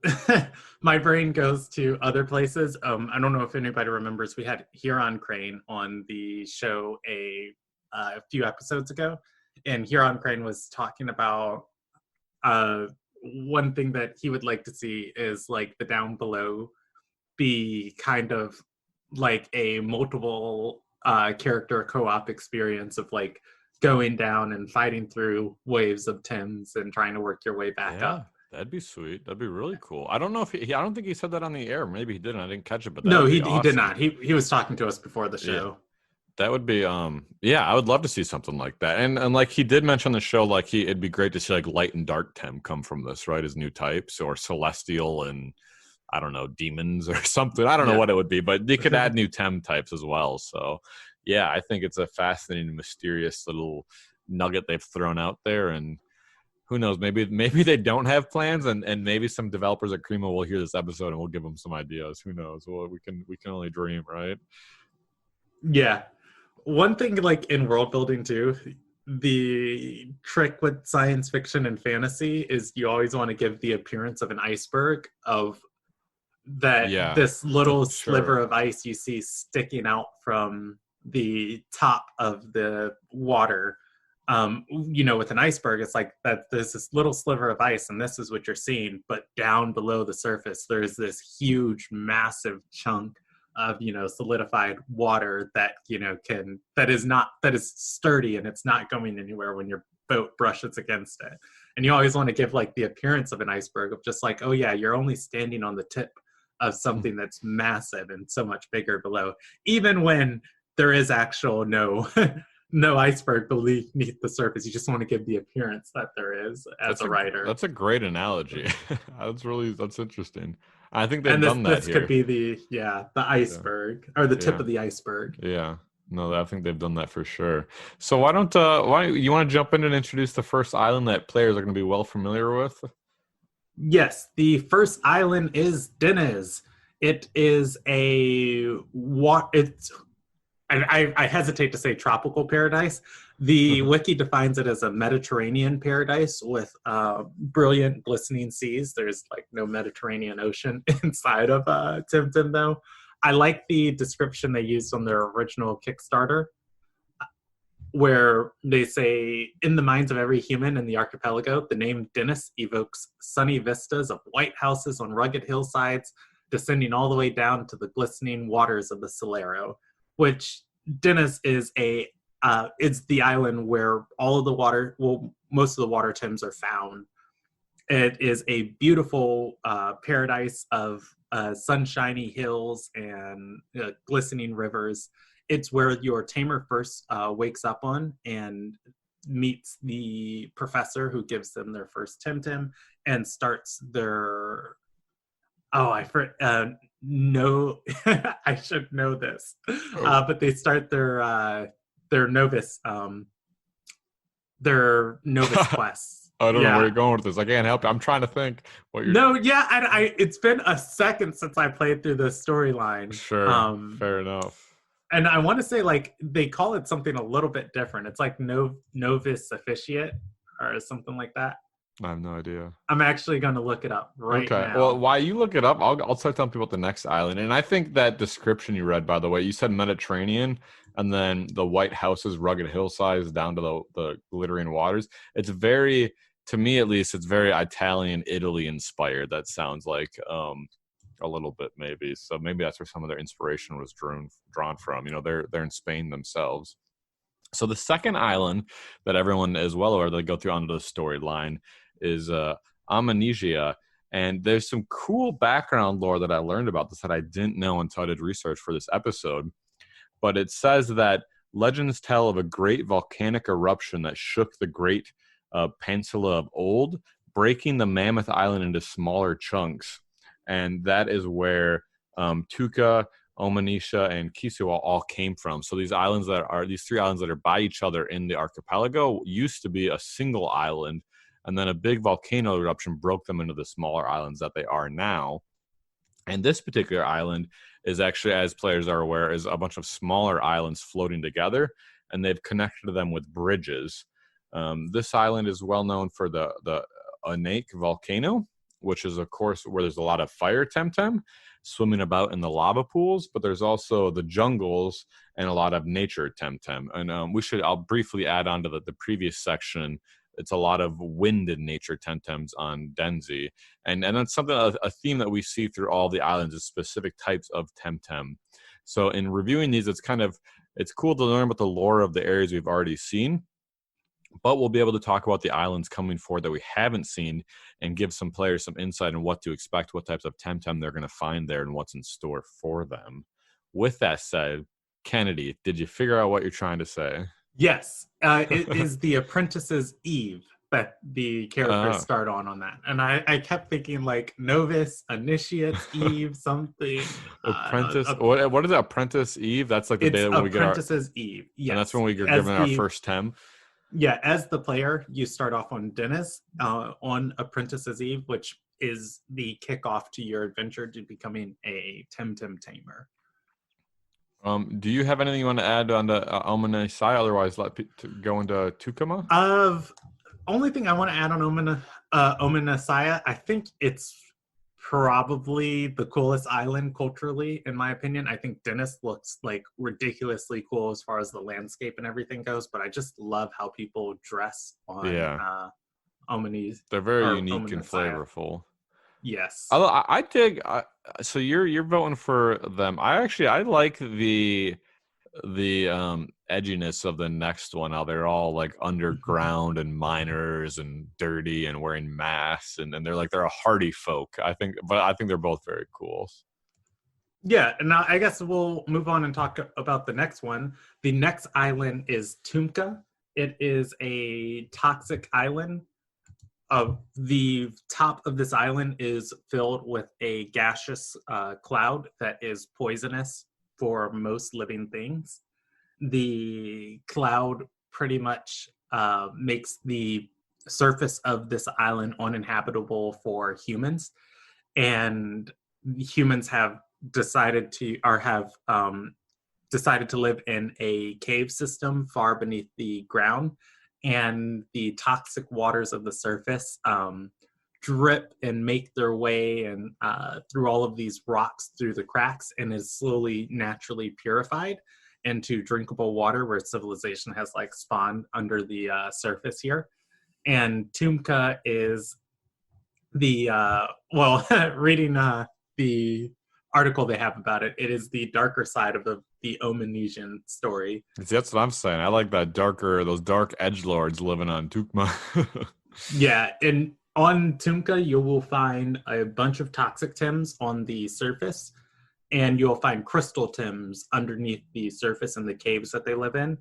my brain goes to other places. I don't know if anybody remembers, we had Huron Crane on the show a few episodes ago, and Huron Crane was talking about one thing that he would like to see is like the down below be kind of like a multiple character co-op experience of like going down and fighting through waves of Tims and trying to work your way back up. That'd be sweet. That'd be really cool. I don't know if I don't think he said that on the air. Maybe he didn't. I didn't catch it, but that No, would be he did awesome. not. He was talking to us before the show. Yeah. That would be yeah, I would love to see something like that. And like he did mention on the show, like it'd be great to see like light and dark Tem come from this, right? As new types, or celestial and I don't know, demons or something. I don't know what it would be, but they could add new Tem types as well. So yeah, I think it's a fascinating, mysterious little nugget they've thrown out there, and who knows, maybe they don't have plans, and maybe some developers at Cremo will hear this episode and we'll give them some ideas. Who knows? Well, we can only dream, right? Yeah. One thing like in world building too, the trick with science fiction and fantasy is you always want to give the appearance of an iceberg, of that this little sliver of ice you see sticking out from the top of the water. With an iceberg, it's like that there's this little sliver of ice and this is what you're seeing, but down below the surface there's this huge massive chunk of solidified water that that is sturdy, and it's not going anywhere when your boat brushes against it. And you always want to give like the appearance of an iceberg, of just like, oh yeah, you're only standing on the tip of something that's massive and so much bigger below, even when there is actual no iceberg beneath the surface. You just want to give the appearance that there is as a writer. That's a great analogy. That's interesting. I think they've done that this here. Could be the iceberg, or the tip of the iceberg. Yeah. No, I think they've done that for sure. So why don't you want to jump in and introduce the first island that players are going to be well familiar with? Yes, the first island is Deniz. It is I hesitate to say tropical paradise. The wiki defines it as a Mediterranean paradise with brilliant, glistening seas. There's like no Mediterranean Ocean inside of Temtem, though. I like the description they used on their original Kickstarter, where they say, in the minds of every human in the archipelago, the name Deniz evokes sunny vistas of white houses on rugged hillsides, descending all the way down to the glistening waters of the Solero, which Deniz is it's the island where all of the water, most of the water Tims are found. It is a beautiful paradise of sunshiny hills and glistening rivers. It's where your tamer first wakes up on and meets the professor who gives them their first Temtem and starts their no, I should know this, but they start their novice quests. I don't know where you're going with this. I can't help you. I'm trying to think what you're. No, yeah, it's been a second since I played through the storyline. Sure, fair enough. And I want to say like they call it something a little bit different. It's like novice officiate or something like that. I have no idea. I'm actually going to look it up right now. Okay. Well, while you look it up, I'll start telling people about the next island. And I think that description you read, by the way, you said Mediterranean, and then the white houses, rugged hillsides down to the glittering waters. It's very, to me at least, it's very Italian, Italy inspired. That sounds like a little bit maybe. So maybe that's where some of their inspiration was drawn from. They're in Spain themselves. So the second island that everyone is well aware, they go through onto the storyline, is Amnesia. And there's some cool background lore that I learned about this that I didn't know until I did research for this episode. But it says that legends tell of a great volcanic eruption that shook the great peninsula of old, breaking the mammoth island into smaller chunks. And that is where Tuca, Omanisha, and Kisuwa all came from. So these three islands that are by each other in the archipelago used to be a single island and then a big volcano eruption broke them into the smaller islands that they are now. And this particular island is actually, as players are aware, is a bunch of smaller islands floating together, and they've connected them with bridges. This island is well known for the Anak volcano, which is, of course, where there's a lot of fire Temtem swimming about in the lava pools, but there's also the jungles and a lot of nature Temtem. And I'll briefly add on to the previous section. It's a lot of wind and nature Temtems on Denzi. And that's something, a theme that we see through all the islands is specific types of Temtem. So in reviewing these, it's cool to learn about the lore of the areas we've already seen, but we'll be able to talk about the islands coming forward that we haven't seen and give some players some insight on what to expect, what types of Temtem they're going to find there, and what's in store for them. With that said, Kennedy, did you figure out what you're trying to say? Yes, it is the Apprentice's Eve that the characters start on that. And I kept thinking like Novice, Initiate's Eve, something. Apprentice, what is that? Apprentice Eve? That's like the day when we get our Apprentice's Eve. Yes. And that's when we get given our first Tem. Yeah, as the player, you start off on Dennis on Apprentice's Eve, which is the kickoff to your adventure to becoming a Temtem tamer. Do you have anything you want to add on the Omanasai? Otherwise, go into Tukuma. Only thing I want to add on Omanasai, I think it's probably the coolest island culturally, in my opinion. I think Dennis looks like ridiculously cool as far as the landscape and everything goes, but I just love how people dress on Omanis. They're very unique and flavorful. Yes. I dig. So you're voting for them. I like the edginess of the next one. How they're all like underground and miners and dirty and wearing masks, and they're a hardy folk. I think they're both very cool. Yeah, and now I guess we'll move on and talk about the next one. The next island is Tumka. It is a toxic island. The top of this island is filled with a gaseous cloud that is poisonous for most living things. The cloud pretty much makes the surface of this island uninhabitable for humans, and humans have decided to live in a cave system far beneath the ground, and the toxic waters of the surface drip and make their way and through all of these rocks through the cracks, and is slowly naturally purified into drinkable water where civilization has like spawned under the surface here. And Tumka is the reading the article they have about it, it is the darker side of the Omanesian story. That's what I'm saying. I like those dark edgelords living on Tukma. Yeah, and on Tumka, you will find a bunch of toxic Tims on the surface, and you'll find crystal Tims underneath the surface in the caves that they live in.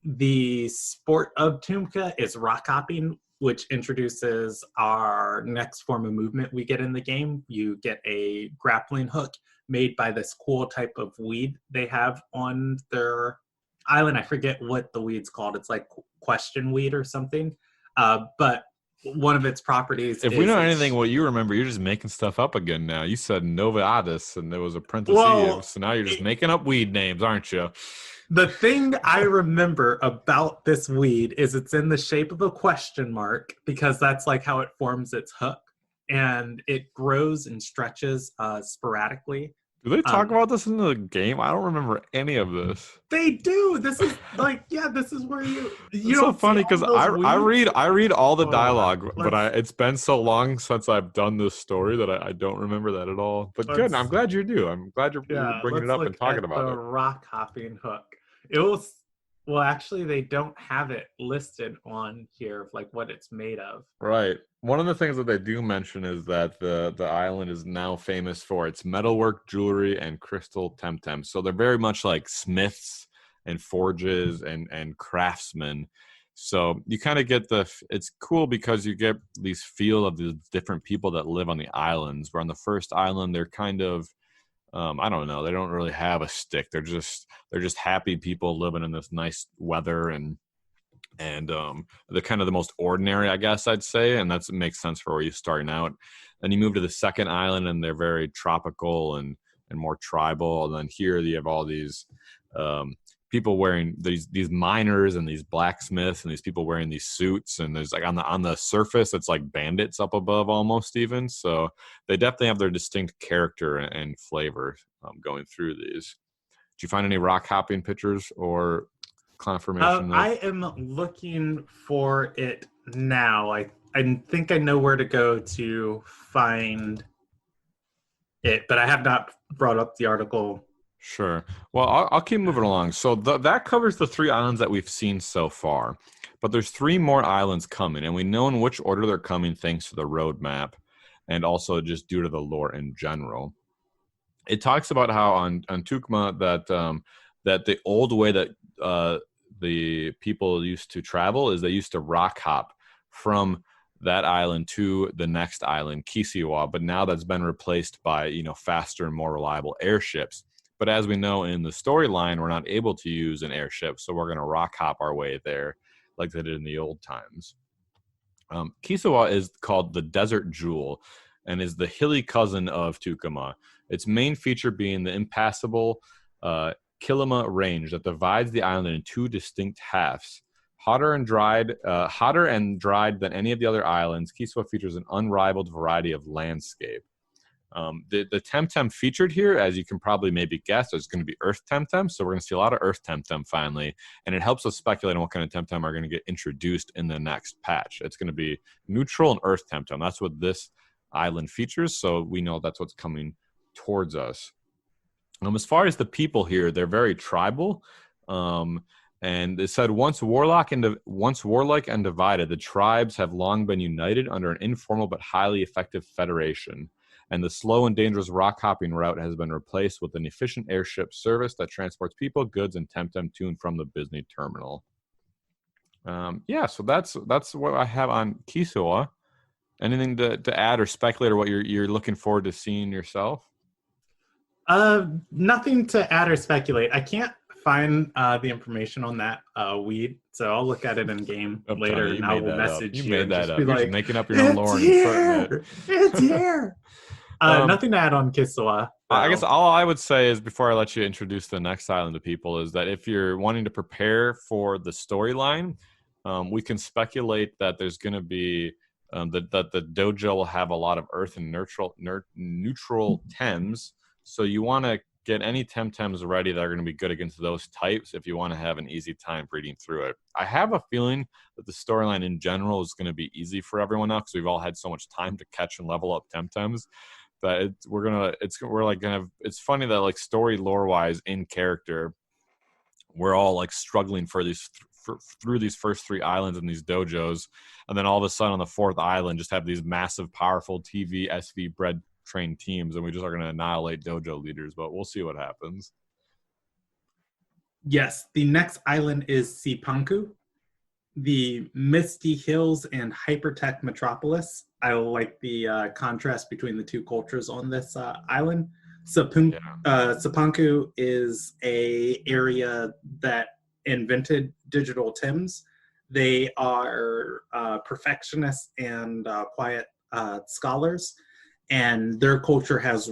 The sport of Tumka is rock hopping, which introduces our next form of movement we get in the game. You get a grappling hook made by this cool type of weed they have on their island. I forget what the weed's called. It's like question weed or something. But one of its properties if we know anything what you remember, you're just making stuff up again now. You said Nova Addis and there was Apprentice Eve, so now you're just making up weed names, aren't you? The thing I remember about this weed is it's in the shape of a question mark, because that's like how it forms its hook, and it grows and stretches sporadically. Do they talk about this in the game? I don't remember any of this. They do. This is like, yeah, this is where you. It's so funny because I read all the dialogue, but it's been so long since I've done this story that I don't remember that at all. But good, I'm glad you do. I'm glad you're bringing it up and talking about it. The rock hopping hook. It was. Well, actually, they don't have it listed on here of like what it's made of. Right. One of the things that they do mention is that the island is now famous for its metalwork, jewelry, and crystal Temtem. So they're very much like smiths and forges and craftsmen. So you kind of get it's cool because you get these feel of the different people that live on the islands. Where on the first island, they're kind of I don't know. They don't really have a stick. They're just happy people living in this nice weather, and and the kind of the most ordinary, I guess I'd say, and that makes sense for where you're starting out. Then you move to the second island, and they're very tropical and more tribal. And then here you have all these um, people wearing these miners and these blacksmiths and these people wearing these suits. And there's like on the surface, it's like bandits up above almost even. So they definitely have their distinct character and flavor going through these. Did you find any rock hopping pictures or confirmation of? I am looking for it now. I think I know where to go to find it, but I have not brought up the article. Sure. Well, I'll keep moving along. So that covers the three islands that we've seen so far, but there's three more islands coming, and we know in which order they're coming thanks to the roadmap, and also just due to the lore in general. It talks about how on Tukma that the old way that the people used to travel is they used to rock hop from that island to the next island, Kisiwa, but now that's been replaced by faster and more reliable airships. But as we know in the storyline, we're not able to use an airship, so we're going to rock hop our way there like they did in the old times. Kisiwa is called the Desert Jewel and is the hilly cousin of Tukuma. Its main feature being the impassable Kilima Range that divides the island into two distinct halves. Hotter and dried than any of the other islands, Kisiwa features an unrivaled variety of landscape. The Temtem featured here, as you can probably maybe guess, is going to be Earth Temtem. So we're going to see a lot of Earth Temtem finally, and it helps us speculate on what kind of Temtem are going to get introduced in the next patch. It's going to be neutral and Earth Temtem. That's what this island features, so we know that's what's coming towards us. As far as the people here, they're very tribal. And it said once warlike and divided, the tribes have long been united under an informal but highly effective federation. And the slow and dangerous rock hopping route has been replaced with an efficient airship service that transports people, goods, and Temtem to and from the Bisney terminal. So that's what I have on Kisiwa. Anything to add or speculate, or what you're looking forward to seeing yourself? Nothing to add or speculate. I can't find the information on that weed, so I'll look at it in game later, and I will message you. Made that up. You're like, just making up your own lore. It's here. Nothing to add on Kisiwa. I guess all I would say is, before I let you introduce the next island to people, is that if you're wanting to prepare for the storyline, we can speculate that there's going to be that the dojo will have a lot of earth and neutral Tems. So you want to get any Temtems ready that are going to be good against those types if you want to have an easy time reading through it. I have a feeling that the storyline in general is going to be easy for everyone now because we've all had so much time to catch and level up Temtems that it's funny that like story lore wise in character, we're all like struggling through these first three islands and these dojos, and then all of a sudden on the fourth island just have these massive powerful TV SV bred trained teams, and we just are going to annihilate dojo leaders, but we'll see what happens. Yes, the next island is Sipanku, the Misty Hills and Hypertech Metropolis. I like the contrast between the two cultures on this island. Sipanku is a area that invented digital Tims. They are perfectionists and quiet scholars, and their culture has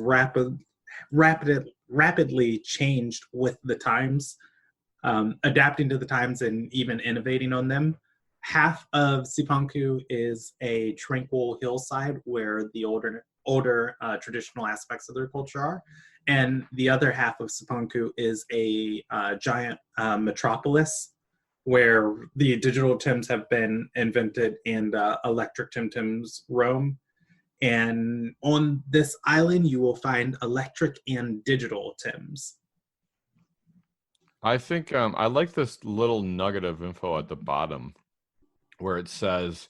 rapidly changed with the times, adapting to the times and even innovating on them. Half of Sipanku is a tranquil hillside where the older traditional aspects of their culture are, and the other half of Sipanku is a giant metropolis where the digital Tims have been invented and electric Temtems roam. And on this island, you will find electric and digital Tims. I think I like this little nugget of info at the bottom where it says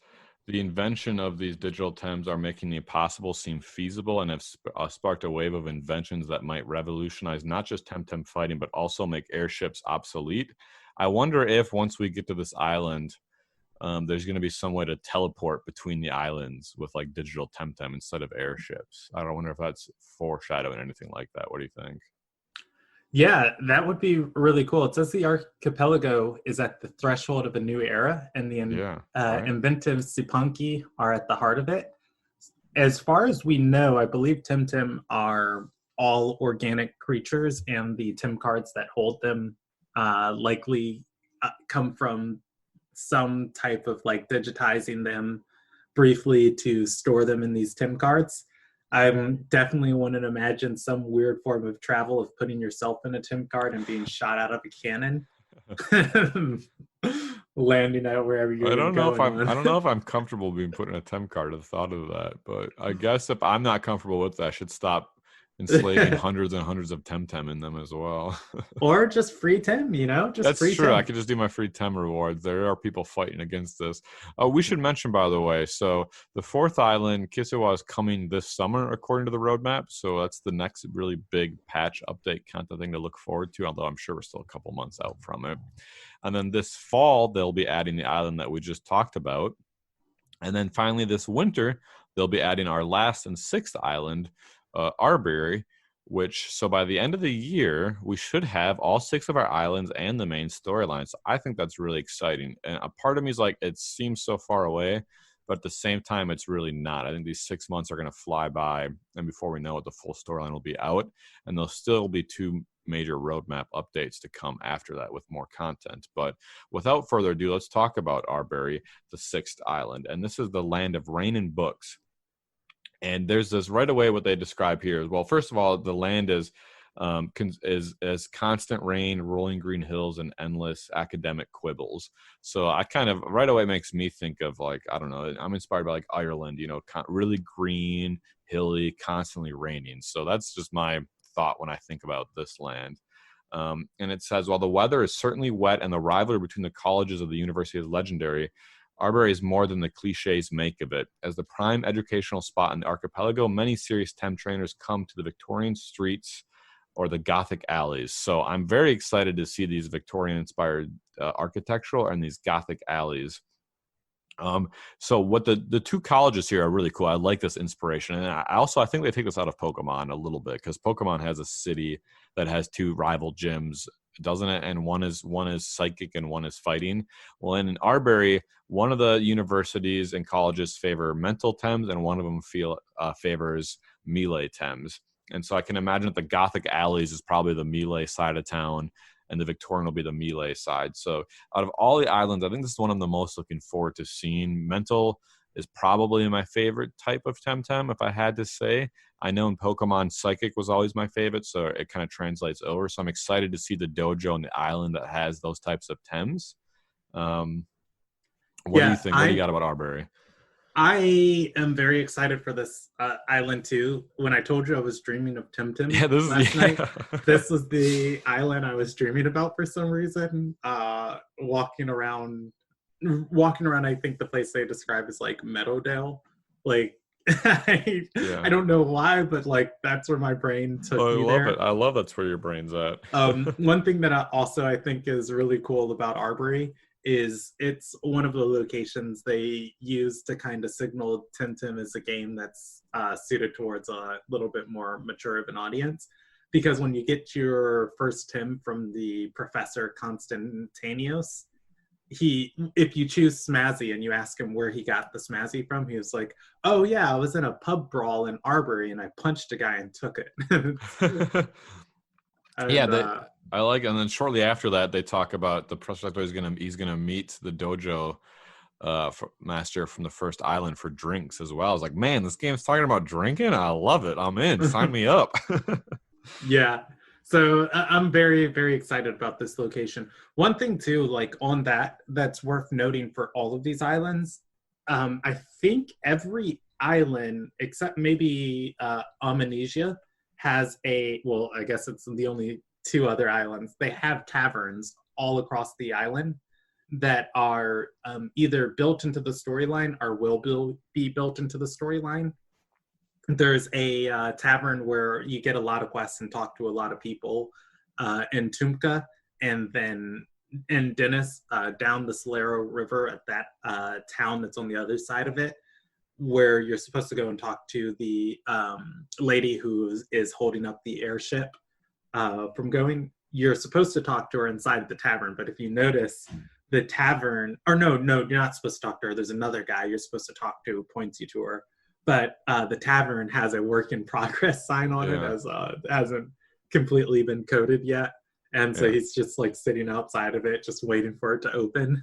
the invention of these digital Tems are making the impossible seem feasible and have sparked a wave of inventions that might revolutionize not just Temtem fighting, but also make airships obsolete. I wonder if once we get to this island, there's going to be some way to teleport between the islands with like digital Temtem instead of airships. I don't wonder if that's foreshadowing anything like that. What do you think? Yeah, that would be really cool. It says the archipelago is at the threshold of a new era, and the Yeah, right. inventive Sipanki are at the heart of it. As far as we know, I believe Temtem are all organic creatures, and the Tim cards that hold them likely come from some type of like digitizing them briefly to store them in these Tim cards. I'm definitely want to imagine some weird form of travel of putting yourself in a Tim card and being shot out of a cannon, landing out wherever you're going I on. don't know if I'm comfortable being put in a temp card at the thought of that, but I guess if I'm not comfortable with that, I should stop enslaving hundreds and hundreds of Temtem in them as well. Or just free Tim, just That's free true. I Tim. could just do my free Tem rewards. There are people fighting against this. We should mention, by the way, so the fourth island, Kisiwa, is coming this summer, according to the roadmap. So that's the next really big patch update kind of thing to look forward to, although I'm sure we're still a couple months out from it. And then this fall, they'll be adding the island that we just talked about. And then finally, this winter, they'll be adding our last and sixth island, Arbery, which, so by the end of the year, we should have all six of our islands and the main storyline. So I think that's really exciting. And a part of me is like, it seems so far away, but at the same time, it's really not. I think these 6 months are going to fly by. And before we know it, the full storyline will be out. And there'll still be two major roadmap updates to come after that with more content. But without further ado, let's talk about Arbery, the sixth island. And this is the land of rain and books. And there's this right away what they describe here. Well, first of all, the land is constant rain, rolling green hills, and endless academic quibbles. So I kind of right away makes me think of like, I don't know, I'm inspired by like Ireland, really green, hilly, constantly raining. So that's just my thought when I think about this land. And it says, while the weather is certainly wet and the rivalry between the colleges of the university is legendary, Arbery is more than the cliches make of it. As the prime educational spot in the archipelago, many serious Tem trainers come to the Victorian streets or the Gothic alleys. So I'm very excited to see these Victorian-inspired architectural and these Gothic alleys. So what the two colleges here are really cool. I like this inspiration, and I think they take this out of Pokemon a little bit because Pokemon has a city that has two rival gyms, doesn't it? And one is psychic and one is fighting. Well, in Arbery, one of the universities and colleges favor mental Tems, and one of them favors melee Tems. And so I can imagine that the Gothic alleys is probably the melee side of town, and the Victorian will be the melee side. So out of all the islands, I think this is one I'm the most looking forward to seeing. Mental is probably my favorite type of Temtem, if I had to say. I know in Pokemon, Psychic was always my favorite, so it kind of translates over. So I'm excited to see the dojo and the island that has those types of Tems. What do you Yeah, think? What do you got about Arbery? I am very excited for this island too. When I told you I was dreaming of Temtem Yeah, this is last night, yeah. this was the island I was dreaming about for some reason. Walking around, I think the place they describe is like Meadowdale. Like, I Yeah. don't know why, but like that's where my brain took Oh, I me love it. there. I love that's where your brain's at. One thing that I think is really cool about Arbery is it's one of the locations they use to kind of signal Temtem as a game that's suited towards a little bit more mature of an audience. Because when you get your first Tim from the Professor Constantinos, if you choose Smazzy and you ask him where he got the Smazzy from, he was like, "Oh yeah, I was in a pub brawl in Arbery and I punched a guy and took it." Yeah, and I like, and then shortly after that, they talk about the prospector he's gonna meet the dojo master from the first island for drinks as well. I was like, man, this game's talking about drinking. I love it. I'm in. Sign me up. Yeah. So I'm very, very excited about this location. One thing too, like on that's worth noting for all of these islands. I think every island except maybe Amnesia has well, I guess it's the only two other islands. They have taverns all across the island that are either built into the storyline or be built into the storyline. There's a tavern where you get a lot of quests and talk to a lot of people in Tumka, and then in Dennis down the Solero River at that town that's on the other side of it, where you're supposed to go and talk to the lady who is holding up the airship from going. you're supposed to talk to her inside the tavern, but if you notice the tavern, or no, you're not supposed to talk to her. There's another guy you're supposed to talk to who points you to her. But the tavern has a work in progress sign on it, Yeah. as hasn't completely been coded yet. And so Yeah. he's just like sitting outside of it, just waiting for it to open.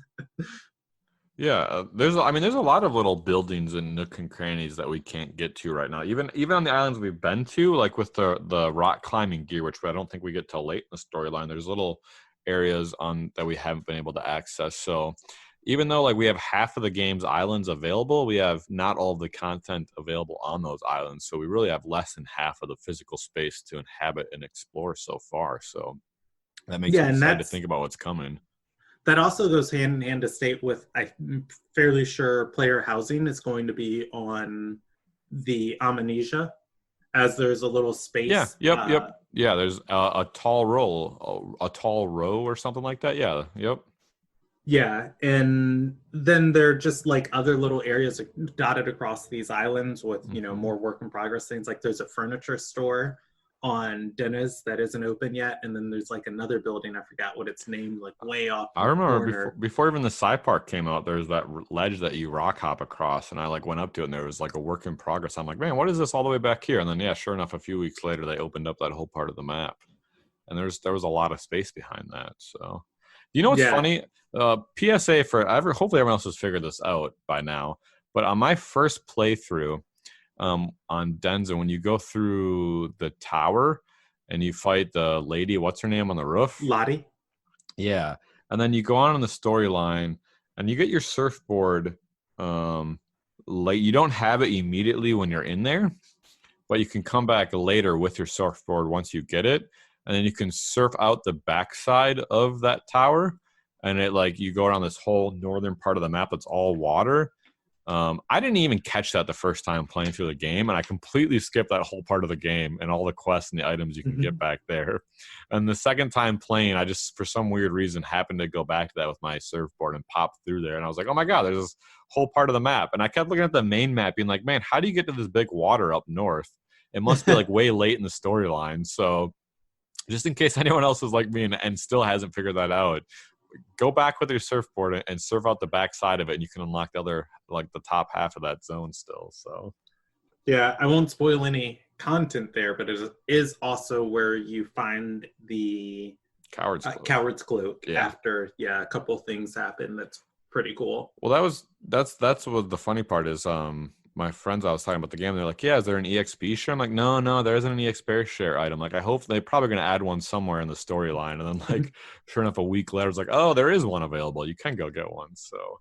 Yeah, there's a lot of little buildings and nook and crannies that we can't get to right now. Even on the islands we've been to, like with the rock climbing gear, which I don't think we get till late in the storyline. There's little areas on that we haven't been able to access. So even though like we have half of the game's islands available, we have not all of the content available on those islands. So we really have less than half of the physical space to inhabit and explore so far. So that makes me And excited to think about what's coming. that also goes hand in hand to state with, I'm fairly sure player housing is going to be on the Amnesia, as there's a little space. Yeah, yep. Yeah, there's a tall row or something like that. Yeah, yep. Yeah, and then there are just like other little areas dotted across these islands with, more work in progress things. Like there's a furniture store on Dennis that isn't open yet, and then there's like another building, I forgot what it's named, like way off in I remember the corner. before even the Sci Park came out, there's that ledge that you rock hop across, and I like went up to it, and there was like a work in progress. I'm like, man, what is this all the way back here? And then yeah, sure enough, a few weeks later, they opened up that whole part of the map, and there was a lot of space behind that. So, you know what's Yeah, funny? PSA for hopefully everyone else has figured this out by now. But on my first playthrough on Denza, when you go through the tower and you fight the lady, what's her name on the roof? Lottie. Yeah. And then you go on in the storyline and you get your surfboard. Like you don't have it immediately when you're in there, but you can come back later with your surfboard once you get it. And then you can surf out the backside of that tower. And it like you go around this whole northern part of the map that's all water. I didn't even catch that the first time playing through the game, and I completely skipped that whole part of the game and all the quests and the items you can get back there. And the second time playing, I just, for some weird reason, happened to go back to that with my surfboard and pop through there. And I was like, oh my God, there's this whole part of the map. And I kept looking at the main map being like, man, how do you get to this big water up north? It must be like way late in the storyline. So just in case anyone else is like me and still hasn't figured that out, go back with your surfboard and surf out the back side of it, and you can unlock the other, like the top half of that zone still. So Yeah, I won't spoil any content there, but it is also where you find the Coward's Cloak after a couple things happen. That's pretty cool. Well, that's what the funny part is. My friends I was talking about the game, they're like, yeah, is there an EXP share? I'm like, no, there isn't an EXP share item. Like, I hope they're probably going to add one somewhere in the storyline. And then, like, sure enough, a week later, it's like, oh, there is one available. You can go get one. So,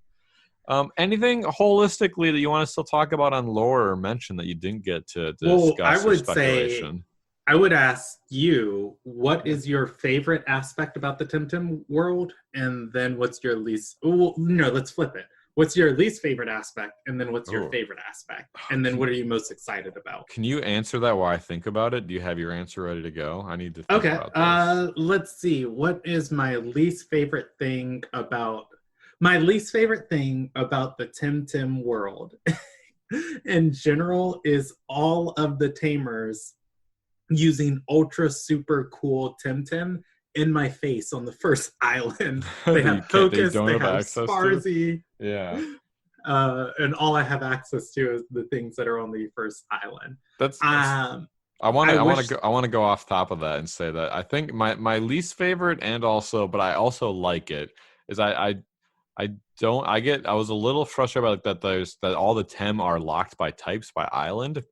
anything holistically that you want to still talk about on lore or mention that you didn't get to discuss I would speculation? say, I would ask you, what is your favorite aspect about the Temtem world? And then what's your least, let's flip it. What's your least favorite aspect? And then what's your favorite aspect? And then what are you most excited about? Can you answer that while I think about it? Do you have your answer ready to go? I need to think about this. Let's see. What is my least favorite thing about the Temtem world in general is all of the tamers using ultra super cool Temtem in my face on the first island. They have Focus, they have Sparzy. Yeah. And all I have access to is the things that are on the first island. I want to go off top of that and say that I think my least favorite, and also, but I also like it, is I was a little frustrated about that all the Tem are locked by types by island.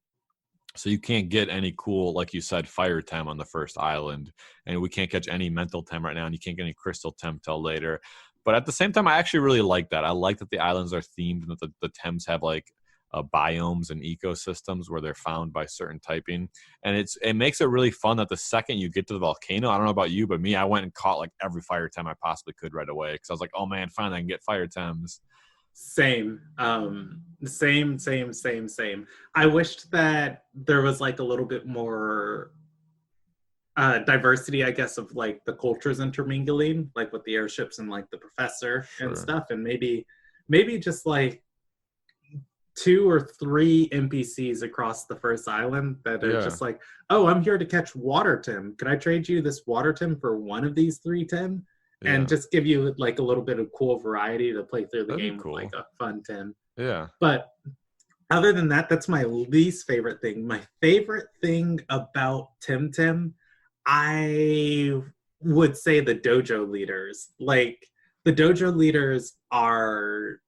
So you can't get any cool, like you said, fire Tem on the first island, and we can't catch any mental Tem right now, and you can't get any crystal Tem till later. But at the same time, I actually really like that. I like that the islands are themed, and that the Tems have like biomes and ecosystems where they're found by certain typing, and it makes it really fun that the second you get to the volcano, I don't know about you, but me, I went and caught like every fire Tem I possibly could right away, because I was like, oh man, finally I can get fire Tems. Same. Same. I wished that there was like a little bit more diversity, I guess, of like the cultures intermingling, like with the airships and like the professor and stuff, and maybe just like 2 or 3 NPCs across the first island that are Yeah. just like, oh, I'm here to catch water Tim. Can I trade you this water Tim for one of these 3 Tim? And Yeah. just give you like a little bit of cool variety to play through the That'd be game with like cool. a fun Tim. Yeah. But other than that, that's my least favorite thing. My favorite thing about Temtem, I would say the dojo leaders. Like the dojo leaders are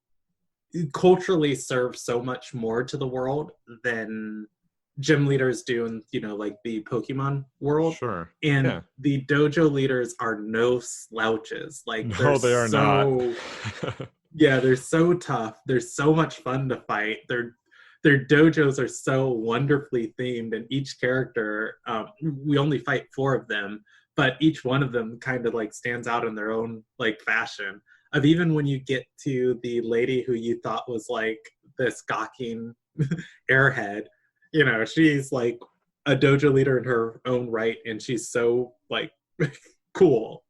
culturally serve so much more to the world than gym leaders do in, like the Pokemon world. Sure. And Yeah. the dojo leaders are no slouches. Like they're No, they are not. so yeah, they're so tough. They're so much fun to fight. Their dojos are so wonderfully themed, and each character, we only fight 4 of them, but each one of them kind of like stands out in their own like fashion. Of even when you get to the lady who you thought was like this gawking airhead, she's like a dojo leader in her own right, and she's so like cool.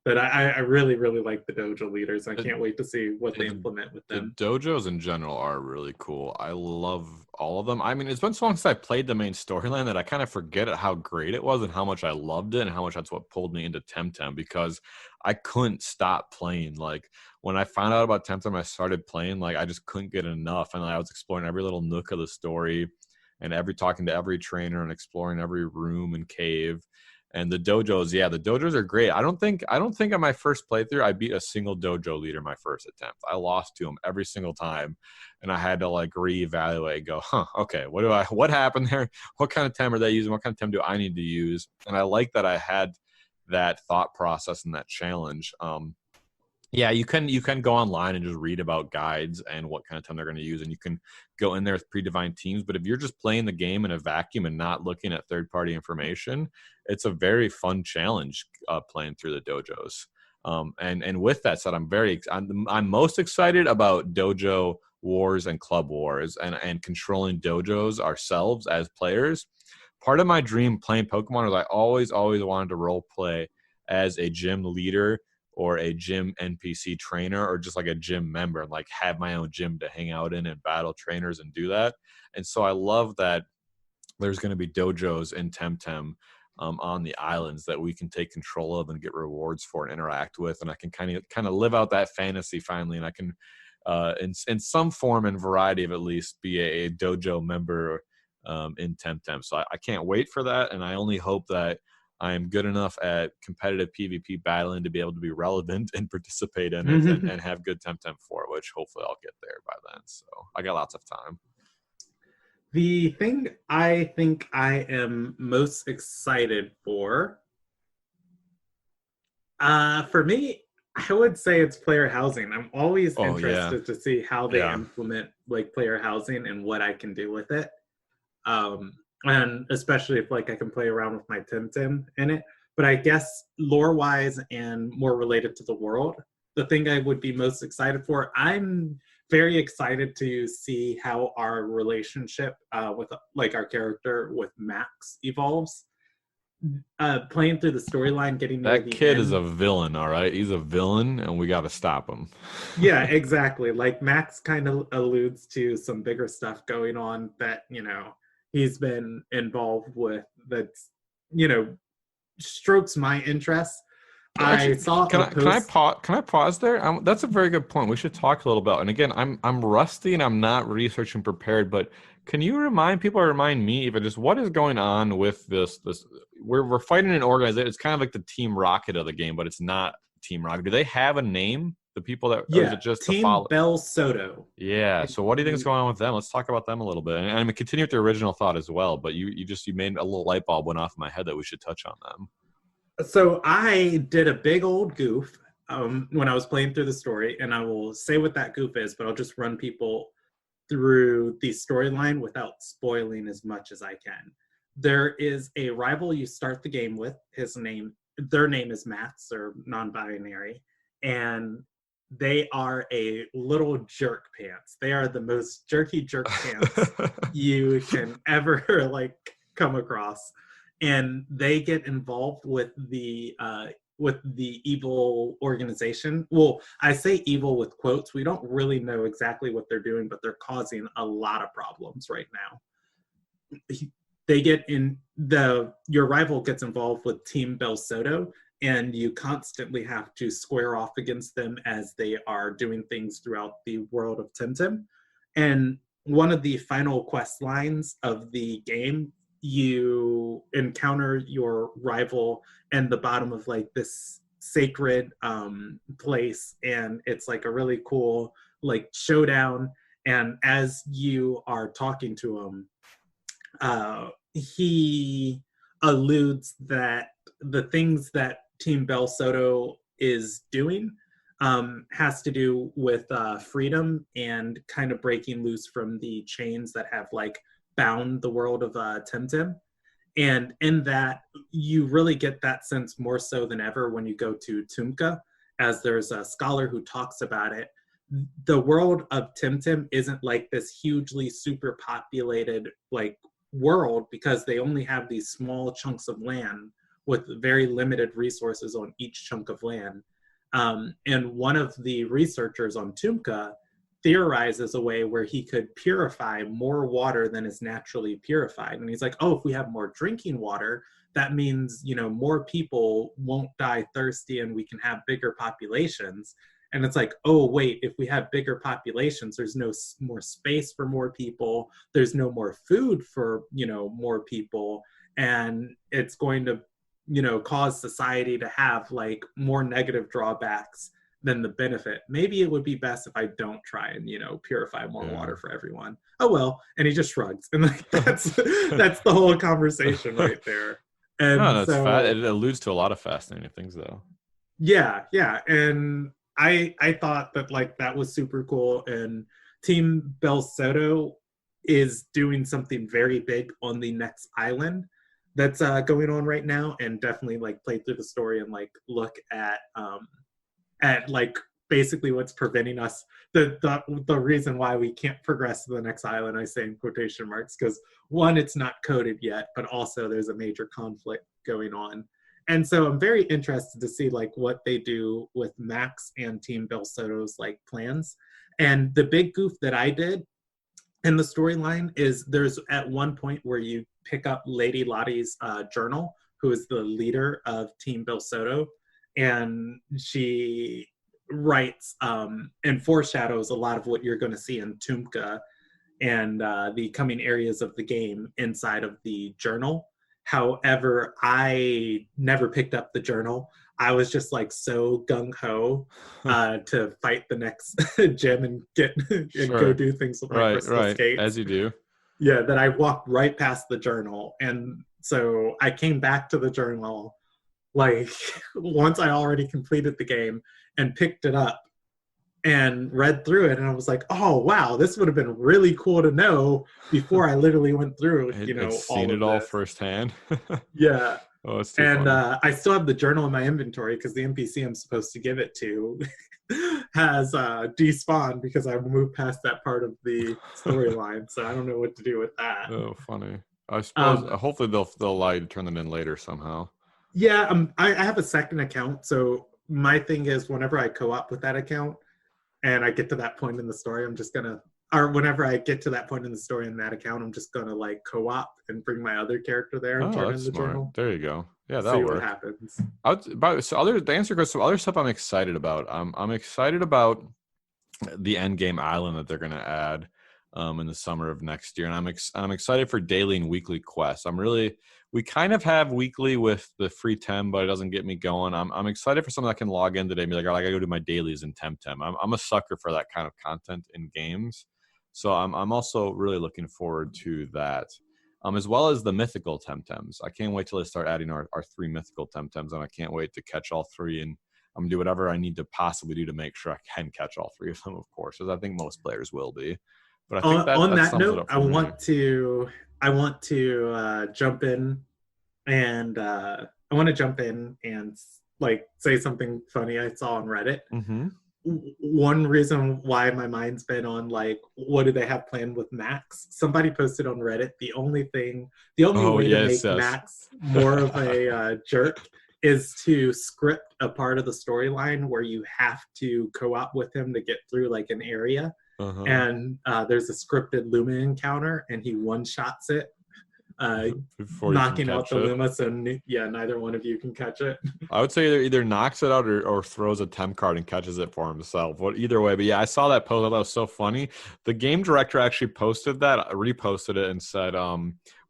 But I really, really like the dojo leaders. I can't wait to see what they implement with The them. dojos in general are really cool. I love all of them. I mean, it's been so long since I played the main storyline that I kind of forget how great it was and how much I loved it and how much that's what pulled me into Temtem, because I couldn't stop playing. Like when I found out about Temtem, I started playing. Like I just couldn't get enough, and I was exploring every little nook of the story, and talking to every trainer and exploring every room and cave. And the dojos, yeah, the dojos are great. I don't think on my first playthrough I beat a single dojo leader my first attempt. I lost to them every single time, and I had to like reevaluate. Go, okay, what happened there? What kind of tem are they using? What kind of tem do I need to use? And I like that I had that thought process and that challenge. Yeah, you can go online and just read about guides and what kind of time they're going to use, and you can go in there with predefined teams. But if you're just playing the game in a vacuum and not looking at third-party information, it's a very fun challenge playing through the dojos. And with that said, I'm most excited about dojo wars and club wars and controlling dojos ourselves as players. Part of my dream playing Pokemon is I always wanted to role play as a gym leader or a gym NPC trainer or just like a gym member and like have my own gym to hang out in and battle trainers and do that. And so I love that there's going to be dojos in Temtem on the islands that we can take control of and get rewards for and interact with. And I can kind of live out that fantasy finally. And I can, in some form and variety of at least, be a dojo member in Temtem. So I can't wait for that. And I only hope that I am good enough at competitive PvP battling to be able to be relevant and participate in it and have good Temtem for it, which hopefully I'll get there by then. So I got lots of time. The thing I think I am most excited for me, I would say it's player housing. I'm always interested to see how they implement like player housing and what I can do with it. And especially if like I can play around with my Temtem in it. But I guess lore-wise and more related to the world, the thing I would be most excited for, I'm very excited to see how our relationship with like our character with Max evolves. Playing through the storyline, getting near That the kid end. is a villain, all right? He's a villain, and we got to stop him. Yeah, exactly. Like Max kind of alludes to some bigger stuff going on that, he's been involved with that's, strokes my interest. I Actually, saw a post. can I pause there? That's a very good point. We should talk a little about. And again, I'm rusty and I'm not researching prepared. But can you remind people or remind me even just what is going on with this? We're fighting an organization. It's kind of like the Team Rocket of the game, but it's not Team Rocket. Do they have a name? The people that, or is Yeah, it just the Team follow? Bell Soto. Yeah. So what do you think is going on with them? Let's talk about them a little bit. And I'm gonna continue with the original thought as well. But you made a little light bulb went off in my head that we should touch on them. So I did a big old goof when I was playing through the story, and I will say what that goof is, but I'll just run people through the storyline without spoiling as much as I can. There is a rival you start the game with. Their name is Mats, or non-binary, and they are a little jerk pants. They are the most jerky jerk pants you can ever like come across. And they get involved with the with the evil organization. Well, I say evil with quotes. We don't really know exactly what they're doing, but they're causing a lot of problems right now. They get in your rival gets involved with Team Bel Soto, and you constantly have to square off against them as they are doing things throughout the world of Temtem. And one of the final quest lines of the game, you encounter your rival in the bottom of like this sacred place, and it's like a really cool like showdown. And as you are talking to him, he alludes that the things that Team Bel Soto is doing has to do with freedom and kind of breaking loose from the chains that have like bound the world of Temtem. And in that, you really get that sense more so than ever when you go to Tumka, as there's a scholar who talks about it. The world of Temtem isn't like this hugely super populated like world, because they only have these small chunks of land with very limited resources on each chunk of land. And one of the researchers on Tumka theorizes a way where he could purify more water than is naturally purified. And he's like, oh, if we have more drinking water, that means, you know, more people won't die thirsty and we can have bigger populations. And it's like, oh, wait, if we have bigger populations, there's no more space for more people. There's no more food for, you know, more people. And it's going to, you know, cause society to have like more negative drawbacks than the benefit. Maybe it would be best if I don't try and, you know, purify more water for everyone. Oh, well. And he just shrugs. And like, that's the whole conversation right there. And no, that's it alludes to a lot of fascinating things, though. Yeah. And I thought that like that was super cool. And Team Bel Soto is doing something very big on the next island that's going on right now, and definitely like play through the story and like look at like basically what's preventing us, the reason why we can't progress to the next island, I say in quotation marks, because one, it's not coded yet, but also there's a major conflict going on. And so I'm very interested to see like what they do with Max and Team Bel Soto's like plans. And the big goof that I did in the storyline is there's at one point where you pick up Lady Lottie's journal, who is the leader of Team Bel Soto, and she writes and foreshadows a lot of what you're going to see in Tumka and the coming areas of the game inside of the journal. However, I never picked up the journal. I was just like so gung-ho to fight the next gym and get and go do things with my crystal skates. As you do. Yeah, that I walked right past the journal. And so I came back to the journal like once I already completed the game and picked it up and read through it, and I was like, oh wow, this would have been really cool to know before I literally went through, you know, seen it all firsthand. Yeah. Oh, it's too and funny. I still have the journal in my inventory because the NPC I'm supposed to give it to has despawned because I moved past that part of the storyline, so I don't know what to do with that. Oh, funny. I suppose hopefully they'll allow you to turn them in later somehow. Yeah, I have a second account, so my thing is whenever I co-op with that account and I get to that point in the story, whenever I get to that point in the story in that account, I'm just gonna like co-op and bring my other character there and turn in the journal. There you go. Yeah, that'll work. See what happens. To answer some other stuff I'm excited about. I'm excited about the end game island that they're gonna add in the summer of next year, and I'm excited for daily and weekly quests. We kind of have weekly with the free Tem, but it doesn't get me going. I'm excited for something that can log in today and be like, oh, I gotta go do my dailies in Temtem. I'm a sucker for that kind of content in games, so I'm also really looking forward to that, as well as the mythical Temtems. I can't wait till they start adding our 3 mythical Temtems, and I can't wait to catch all 3, and I'm gonna do whatever I need to possibly do to make sure I can catch all 3 of them, of course, as I think most players will be. But I think on that note, I want to jump in and like say something funny I saw on Reddit. Mm-hmm. One reason why my mind's been on like, what do they have planned with Max? Somebody posted on Reddit the only way to make Max more of a jerk is to script a part of the storyline where you have to co-op with him to get through like an area. Uh-huh. And there's a scripted Luma encounter, and he one-shots it, Before you can knocking out catch the it. Luma, so neither one of you can catch it. I would say either knocks it out or throws a temp card and catches it for himself. What either way, but yeah, I saw that post. I thought that was so funny. The game director actually posted that, reposted it, and said,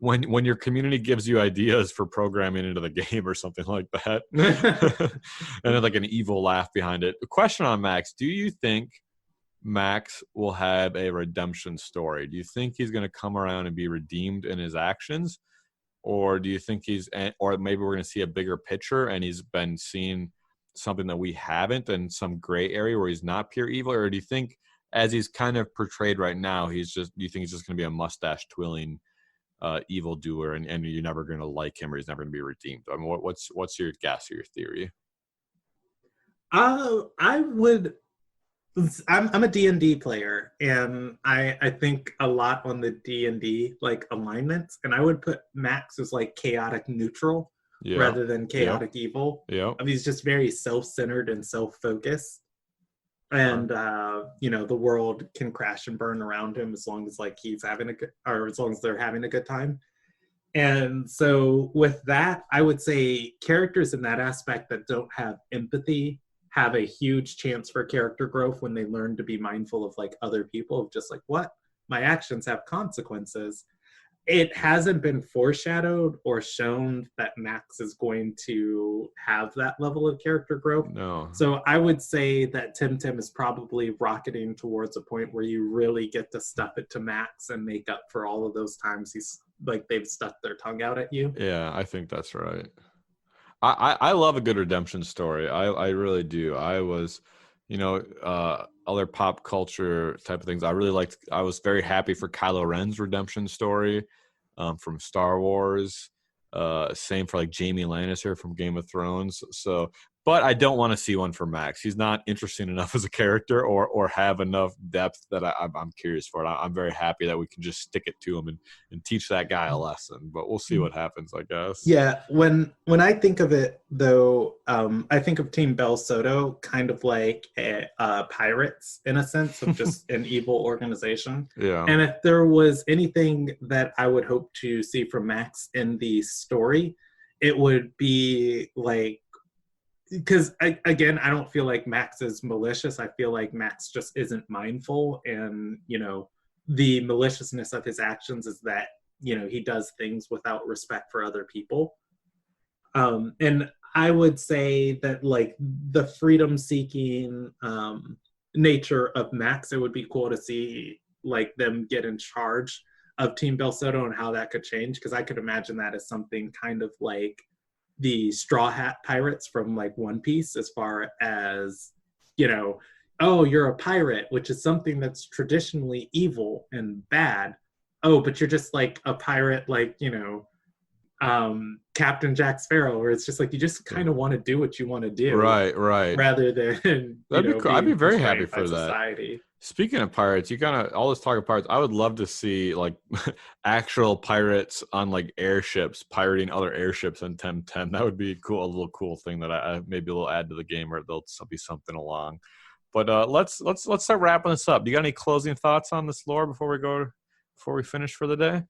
when your community gives you ideas for programming into the game or something like that, and then like an evil laugh behind it. A question on Max: do you think Max will have a redemption story? Do you think he's going to come around and be redeemed in his actions? Or do you think or maybe we're going to see a bigger picture and he's been seeing something that we haven't in some gray area where he's not pure evil? Or do you think, as he's kind of portrayed right now, do you think he's just going to be a mustache twirling evildoer and you're never going to like him or he's never going to be redeemed? I mean, what's your guess or your theory? I would. I'm a D&D player, and I think a lot on the D&D like alignments, and I would put Max as like chaotic neutral rather than chaotic evil. Yeah. I mean, he's just very self-centered and self-focused, and the world can crash and burn around him as long as like he's having as long as they're having a good time. And so with that, I would say characters in that aspect that don't have empathy have a huge chance for character growth when they learn to be mindful of like other people, of just like, what, my actions have consequences. It hasn't been foreshadowed or shown that Max is going to have that level of character growth. No. So I would say that Temtem is probably rocketing towards a point where you really get to stuff it to Max and make up for all of those times they've stuck their tongue out at you. Yeah, I think that's right. I love a good redemption story. I really do. I was, other pop culture type of things. I was very happy for Kylo Ren's redemption story from Star Wars. Same for like Jaime Lannister from Game of Thrones. So, but I don't want to see one for Max. He's not interesting enough as a character or have enough depth that I'm curious for it. I'm very happy that we can just stick it to him and teach that guy a lesson. But we'll see what happens, I guess. Yeah, when I think of it though, I think of Team Bel Soto kind of like pirates in a sense of just an evil organization. Yeah. And if there was anything that I would hope to see from Max in the story, it would be like, because I don't feel like Max is malicious. I feel like Max just isn't mindful, and the maliciousness of his actions is that he does things without respect for other people. And I would say that like the freedom seeking nature of Max, it would be cool to see like them get in charge of Team Bel Soto and how that could change, because I could imagine that as something kind of like the Straw Hat Pirates from like One Piece, as far as oh, you're a pirate, which is something that's traditionally evil and bad. Oh, but you're just like a pirate, like Captain Jack Sparrow, where it's just like you just kind of want to do what you want to do, right, rather than that'd be cool. I'd be very happy for that. Society. Speaking of pirates, you all this talk of pirates. I would love to see like actual pirates on like airships pirating other airships in Temtem. That would be cool, a little cool thing that I maybe a little add to the game, or there'll be something along. But let's start wrapping this up. Do you got any closing thoughts on this lore before we finish for the day?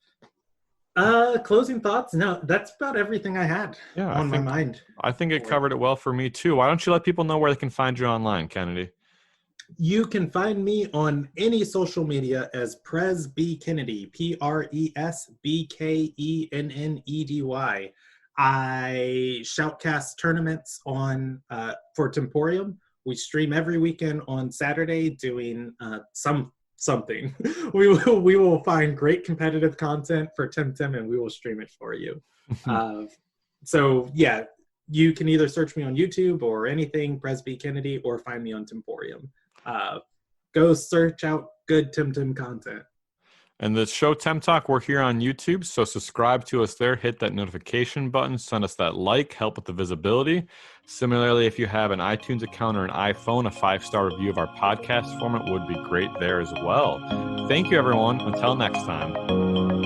Closing thoughts? No, that's about everything I had on my mind. I think it covered it well for me too. Why don't you let people know where they can find you online, Kennedy? You can find me on any social media as Pres B Kennedy, PresBkennedy. I shoutcast tournaments on for Temporium. We stream every weekend on Saturday doing something. We will find great competitive content for Temtem, and we will stream it for you. So yeah, you can either search me on YouTube or anything Pres B Kennedy, or find me on Temporium. Go search out good Temtem content. And the show TemTalk, we're here on YouTube, so subscribe to us there. Hit that notification button. Send us that like. Help with the visibility. Similarly, if you have an iTunes account or an iPhone, a 5-star review of our podcast format would be great there as well. Thank you, everyone. Until next time.